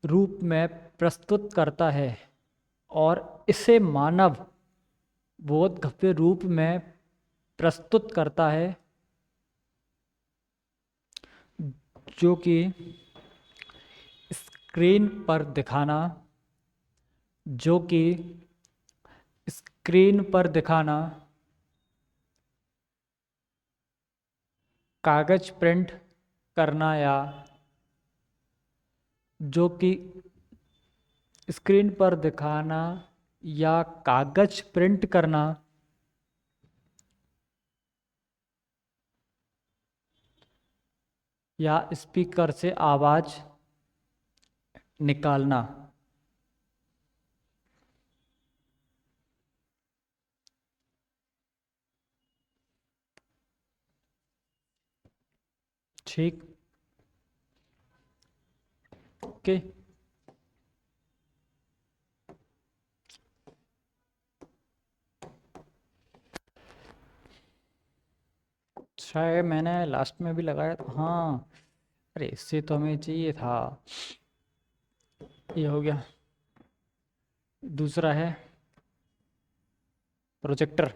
रूप में प्रस्तुत करता है और इसे मानव बोधगम्य रूप में प्रस्तुत करता है, जो कि स्क्रीन पर दिखाना, कागज प्रिंट करना या जो कि स्क्रीन पर दिखाना या कागज प्रिंट करना या स्पीकर से आवाज निकालना। ठीक, ओके। शायद मैंने लास्ट में भी लगाया था, हाँ। अरे इससे तो हमें चाहिए था। ये हो गया। दूसरा है प्रोजेक्टर।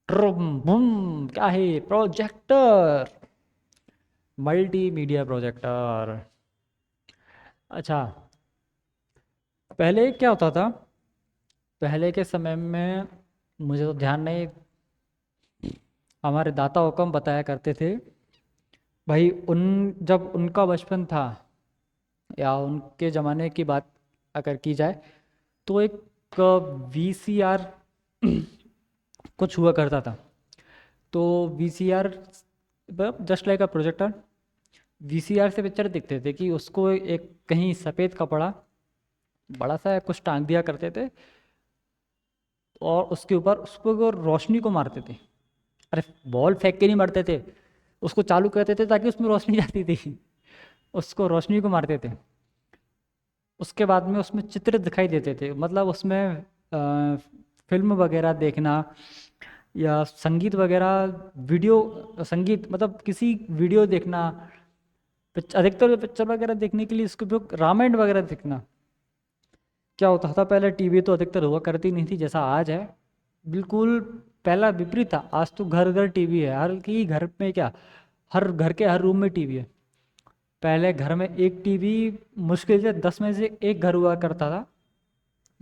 क्या है प्रोजेक्टर? Multimedia projector. अच्छा, पहले क्या होता था? पहले के समय में मुझे तो ध्यान नहीं, हमारे दाता हुक्म बताया करते थे भाई, जब उनका बचपन था या उनके ज़माने की बात अगर की जाए तो एक वीसीआर कुछ हुआ करता था। तो VCR just like a projector, VCR से पिक्चर दिखते थे कि उसको एक कहीं सफ़ेद कपड़ा बड़ा सा कुछ टांग दिया करते थे और उसके ऊपर उसको रोशनी को मारते थे। अरे बॉल फेंक के नहीं मारते थे, उसको चालू करते थे ताकि उसमें रोशनी जाती थी, उसको रोशनी को मारते थे। उसके बाद में उसमें चित्र दिखाई देते थे, मतलब उसमें फिल्म वगैरह देखना या संगीत वगैरह, वीडियो संगीत मतलब किसी वीडियो देखना, अधिकतर पिक्चर वगैरह देखने के लिए इसको उपयोग रामायण वगैरह देखना। क्या होता था पहले, टीवी तो अधिकतर हुआ करती नहीं थी जैसा आज है, बिल्कुल पहला विपरीत था। आज तो घर घर टीवी है, हर की घर में, क्या हर घर के हर रूम में टीवी है। पहले घर में एक टीवी मुश्किल से 10 में से एक घर हुआ करता था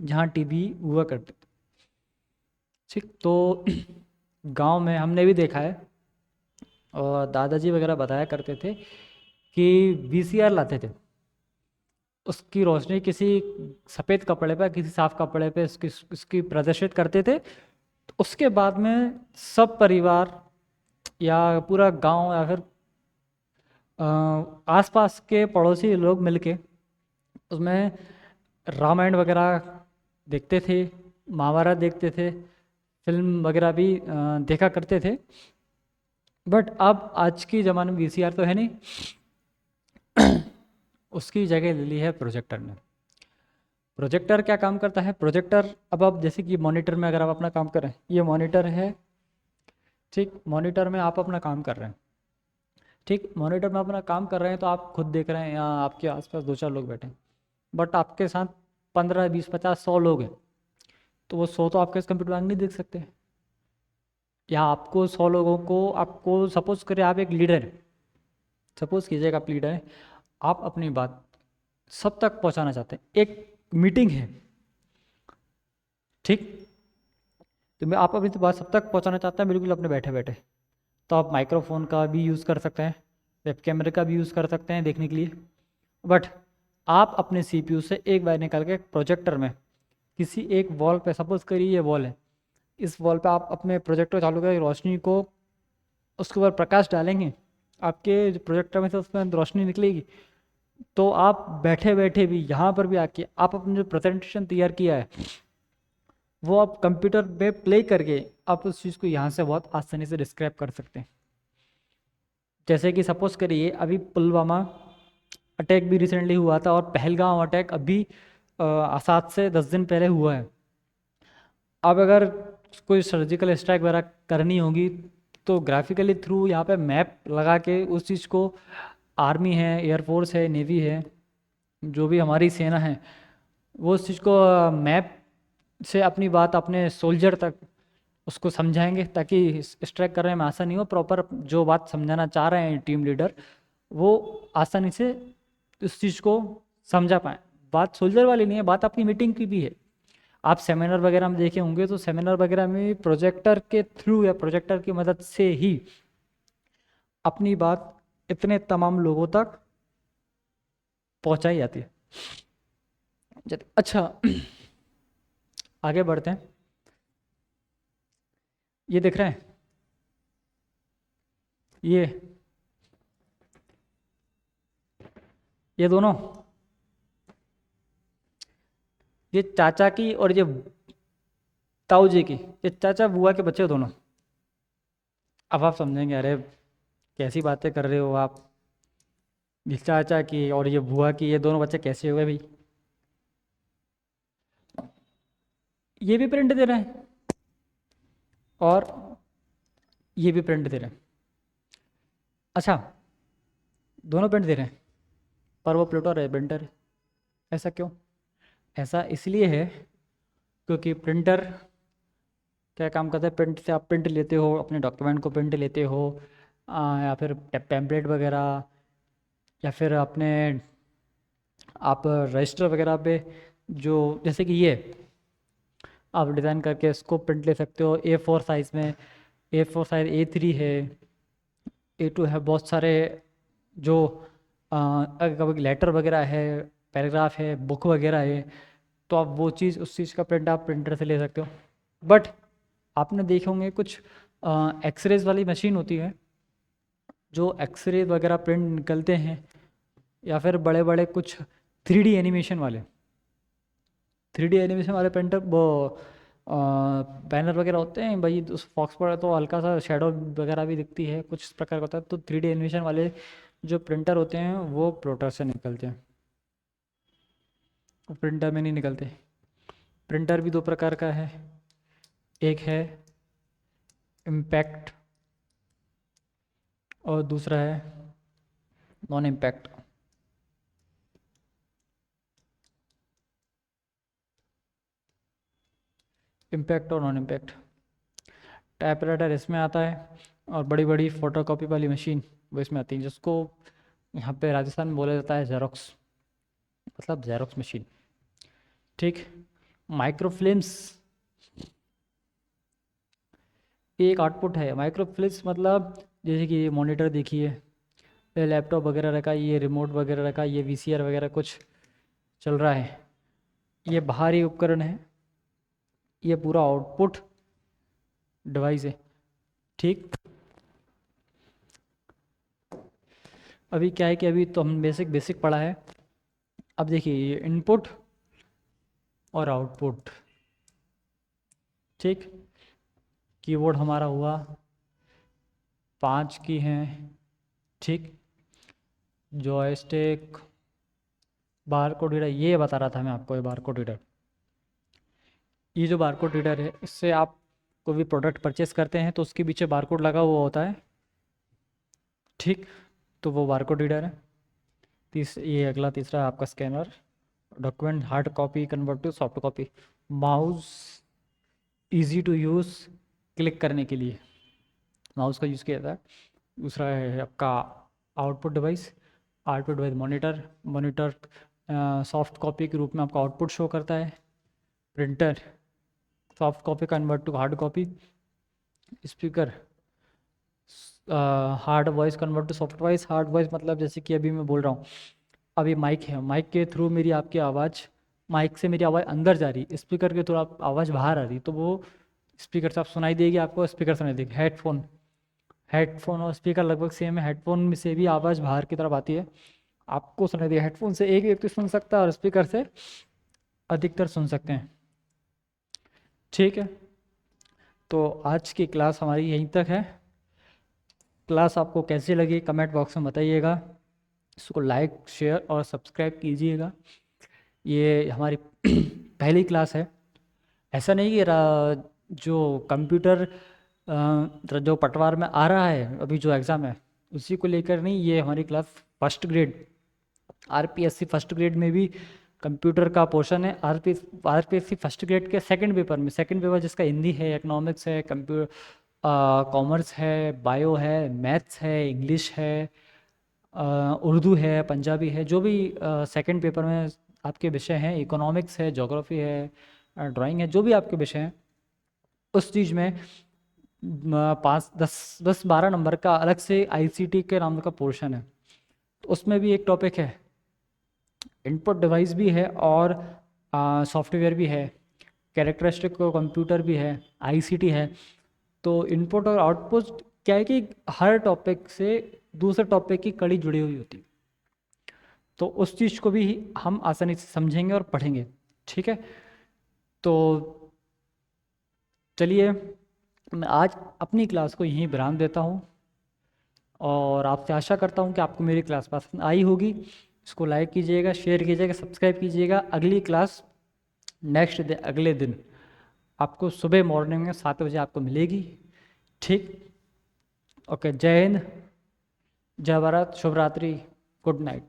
जहाँ टीवी हुआ करते थे। ठीक, तो गांव में हमने भी देखा है और दादाजी वगैरह बताया करते थे कि वीसीआर लाते थे, उसकी रोशनी किसी सफ़ेद कपड़े पर, किसी साफ कपड़े पे उसकी प्रदर्शित करते थे। तो उसके बाद में सब परिवार या पूरा गांव या फिर आसपास के पड़ोसी लोग मिलके उसमें रामायण वगैरह देखते थे, महाभारत देखते थे, फिल्म वगैरह भी देखा करते थे। बट अब आज के ज़माने में वीसीआर तो है नहीं, उसकी जगह ले ली है प्रोजेक्टर ने। प्रोजेक्टर क्या काम करता है? प्रोजेक्टर, अब आप जैसे कि मॉनिटर में अगर आप अपना काम कर रहे हैं, ये मॉनिटर है, ठीक, मॉनिटर में आप अपना काम कर रहे हैं, ठीक, मॉनिटर में अपना काम कर रहे हैं तो आप खुद देख रहे हैं, यहाँ आपके आसपास दो चार लोग बैठे हैं, बट आपके साथ 15 20 50 100 लोग हैं, तो वो 100 तो आपके इस कंप्यूटर में नहीं देख सकते। या आपको 100 लोगों को, आपको सपोज करें आप एक लीडर हैं, सपोज कीजिएगा आप लीडर हैं, आप अपनी बात सब तक पहुंचाना चाहते हैं, एक मीटिंग है, ठीक, तो मैं आप अपनी तो बात सब तक पहुंचाना चाहते हैं बिल्कुल अपने बैठे बैठे, तो आप माइक्रोफोन का भी यूज़ कर सकते हैं, वेब कैमरे का भी यूज़ कर सकते हैं देखने के लिए, बट आप अपने सीपीयू से एक बार निकाल के प्रोजेक्टर में किसी एक वॉल पे, सपोज करिए ये वॉल है, इस वॉल पे आप अपने प्रोजेक्टर चालू करके रोशनी को उसके ऊपर प्रकाश डालेंगे, आपके जो प्रोजेक्टर में से उसमें रोशनी निकलेगी, तो आप बैठे बैठे भी यहाँ पर भी आके आप अपने जो प्रेजेंटेशन तैयार किया है वो आप कंप्यूटर पे प्ले करके आप उस चीज़ को यहाँ से बहुत आसानी से डिस्क्राइब कर सकते हैं। जैसे कि सपोज करिए अभी पुलवामा अटैक भी रिसेंटली हुआ था, और पहलगाम अटैक अभी 7 से 10 दिन पहले हुआ है। अब अगर कोई सर्जिकल स्ट्राइक वगैरह करनी होगी तो ग्राफिकली थ्रू यहाँ पे मैप लगा के उस चीज़ को, आर्मी है, एयरफोर्स है, नेवी है, जो भी हमारी सेना है, वो उस चीज़ को मैप से अपनी बात अपने सोल्जर तक उसको समझाएंगे, ताकि स्ट्राइक करने में आसानी हो, प्रॉपर जो बात समझाना चाह रहे हैं टीम लीडर वो आसानी से उस चीज़ को समझा पाए। बात सोल्जर वाली नहीं है, बात अपनी मीटिंग की भी है। आप सेमिनार वगैरह में देखे होंगे तो सेमिनार वगैरह में प्रोजेक्टर के थ्रू या प्रोजेक्टर की मदद से ही अपनी बात इतने तमाम लोगों तक पहुंचाई जाती है। अच्छा, आगे बढ़ते हैं। ये दिख रहे हैं, ये दोनों, ये चाचा की और ये ताऊ जी की, ये चाचा बुआ के बच्चे दोनों। अब आप समझेंगे अरे कैसी बातें कर रहे हो आप, ये चाचा की और ये बुआ की ये दोनों बच्चे कैसे हुए भाई? ये भी प्रिंट दे रहे हैं और ये भी प्रिंट दे रहे हैं। अच्छा, दोनों प्रिंट दे रहे हैं पर वो प्रिंटर है, प्रिंटर है। ऐसा क्यों? ऐसा इसलिए है क्योंकि प्रिंटर क्या काम करता है, प्रिंट से आप प्रिंट लेते हो, अपने डॉक्यूमेंट को प्रिंट लेते हो, या फिर टेम्पलेट वगैरह, या फिर अपने आप रजिस्टर वगैरह पे, जो जैसे कि ये आप डिज़ाइन करके इसको प्रिंट ले सकते हो A4 साइज़ में, A4 साइज़ A3 है, A2 है, बहुत सारे जो कभी लेटर वगैरह है, पैराग्राफ है, बुक वगैरह है, तो आप वो चीज़, उस चीज़ का प्रिंट आप प्रिंटर से ले सकते हो। बट आपने देखे होंगे कुछ एक्सरेज वाली मशीन होती है, जो एक्सरे वगैरह प्रिंट निकलते हैं, या फिर बड़े बड़े कुछ 3D एनिमेशन वाले, 3D एनिमेशन वाले प्रिंटर, वो बैनर वगैरह होते हैं भाई, उस फॉक्स पर तो हल्का सा शेडो वगैरह भी दिखती है, कुछ इस प्रकार का होता है। तो 3D एनिमेशन वाले जो प्रिंटर होते हैं वो प्रोटर से निकलते हैं, वो प्रिंटर में नहीं निकलते। प्रिंटर भी दो प्रकार का है, एक है इम्पैक्ट और दूसरा है नॉन इम्पैक्ट। इम्पैक्ट और नॉन इम्पैक्ट, टाइपराइटर इसमें आता है और बड़ी बड़ी फोटोकॉपी वाली मशीन वो इसमें आती है, जिसको यहाँ पे राजस्थान में बोला जाता है जेरोक्स, मतलब जेरोक्स मशीन, ठीक। माइक्रोफिल्म्स एक आउटपुट है। माइक्रोफिल्म्स मतलब जैसे कि ये मॉनिटर देखिए, ये लैपटॉप वगैरह रखा, ये रिमोट वगैरह रखा, ये वीसीआर वगैरह कुछ चल रहा है, ये बाहरी उपकरण है, ये पूरा आउटपुट डिवाइस है, ठीक। अभी क्या है कि अभी तो हम बेसिक बेसिक पढ़ा है। अब देखिए ये इनपुट और आउटपुट, ठीक। कीबोर्ड हमारा हुआ 5 की हैं, ठीक। जॉयस्टिक, बारकोड रीडर, ये बता रहा था मैं आपको, ये बारकोड रीडर, ये जो बारकोड रीडर है, इससे आप कोई भी प्रोडक्ट परचेस करते हैं तो उसके पीछे बारकोड लगा हुआ होता है, ठीक। तो वो बारकोड रीडर है। ये अगला तीसरा है आपका scanner, document hard copy convert to soft copy, mouse easy to use, click करने के लिए माउस का यूज़ किया जाता है। दूसरा है आपका output device, output device monitor, monitor soft copy के रूप में आपका आउटपुट शो करता है। Printer, soft copy convert to hard copy. Speaker, hard voice convert to soft voice. Hard voice मतलब जैसे कि अभी मैं बोल रहा हूँ, अभी माइक है, माइक के थ्रू मेरी आपकी आवाज़, माइक से मेरी आवाज़ अंदर जा रही, स्पीकर के थ्रू आप आवाज़ बाहर आ रही, तो वो स्पीकर से आप सुनाई देगी, आपको स्पीकर सुनाई देगी। हेडफोन, हेडफोन और स्पीकर लगभग सेम है, हेडफोन में से भी आवाज़ बाहर की तरफ आती है, आपको सुनाई देगी। हेडफोन से एक व्यक्ति सुन सकता है और स्पीकर से अधिकतर सुन सकते हैं, ठीक है। तो आज की क्लास हमारी यहीं तक है। क्लास आपको कैसी लगी कमेंट बॉक्स में बताइएगा, इसको लाइक शेयर और सब्सक्राइब कीजिएगा। ये हमारी पहली क्लास है, ऐसा नहीं कि जो कंप्यूटर जो पटवार में आ रहा है अभी जो एग्ज़ाम है उसी को लेकर नहीं, ये हमारी class first grade RPSC first grade में भी कंप्यूटर का पोर्शन है। आरपीएससी फर्स्ट ग्रेड के सेकंड पेपर में, सेकंड पेपर जिसका हिंदी है, इकोनॉमिक्स है, कंप्यूटर कॉमर्स है, बायो है, मैथ्स है, इंग्लिश है, उर्दू है, पंजाबी है, जो भी सेकंड पेपर में आपके विषय हैं, इकोनॉमिक्स है, ज्योग्राफी है, ड्राइंग है, जो भी आपके विषय हैं उस चीज़ में 5 10 10 12 नंबर का अलग से आईसीटी के नाम का पोर्शन है। तो उसमें भी एक टॉपिक है, इनपुट डिवाइस भी है और सॉफ्टवेयर भी है, कैरेक्टरिस्टिक कंप्यूटर भी है, आईसीटी है। तो इनपुट और आउटपुट क्या है कि हर टॉपिक से दूसरे टॉपिक की कड़ी जुड़ी हुई होती है, तो उस चीज़ को भी हम आसानी से समझेंगे और पढ़ेंगे, ठीक है। तो चलिए मैं आज अपनी क्लास को यहीं विराम देता हूँ और आपसे आशा करता हूँ कि आपको मेरी क्लास पसंद आई होगी। इसको लाइक कीजिएगा, शेयर कीजिएगा, सब्सक्राइब कीजिएगा। अगली क्लास नेक्स्ट डे, अगले दिन आपको सुबह मॉर्निंग में 7 बजे आपको मिलेगी, ठीक। ओके, जय हिंद, जय भारत, शुभ रात्रि, गुड नाइट।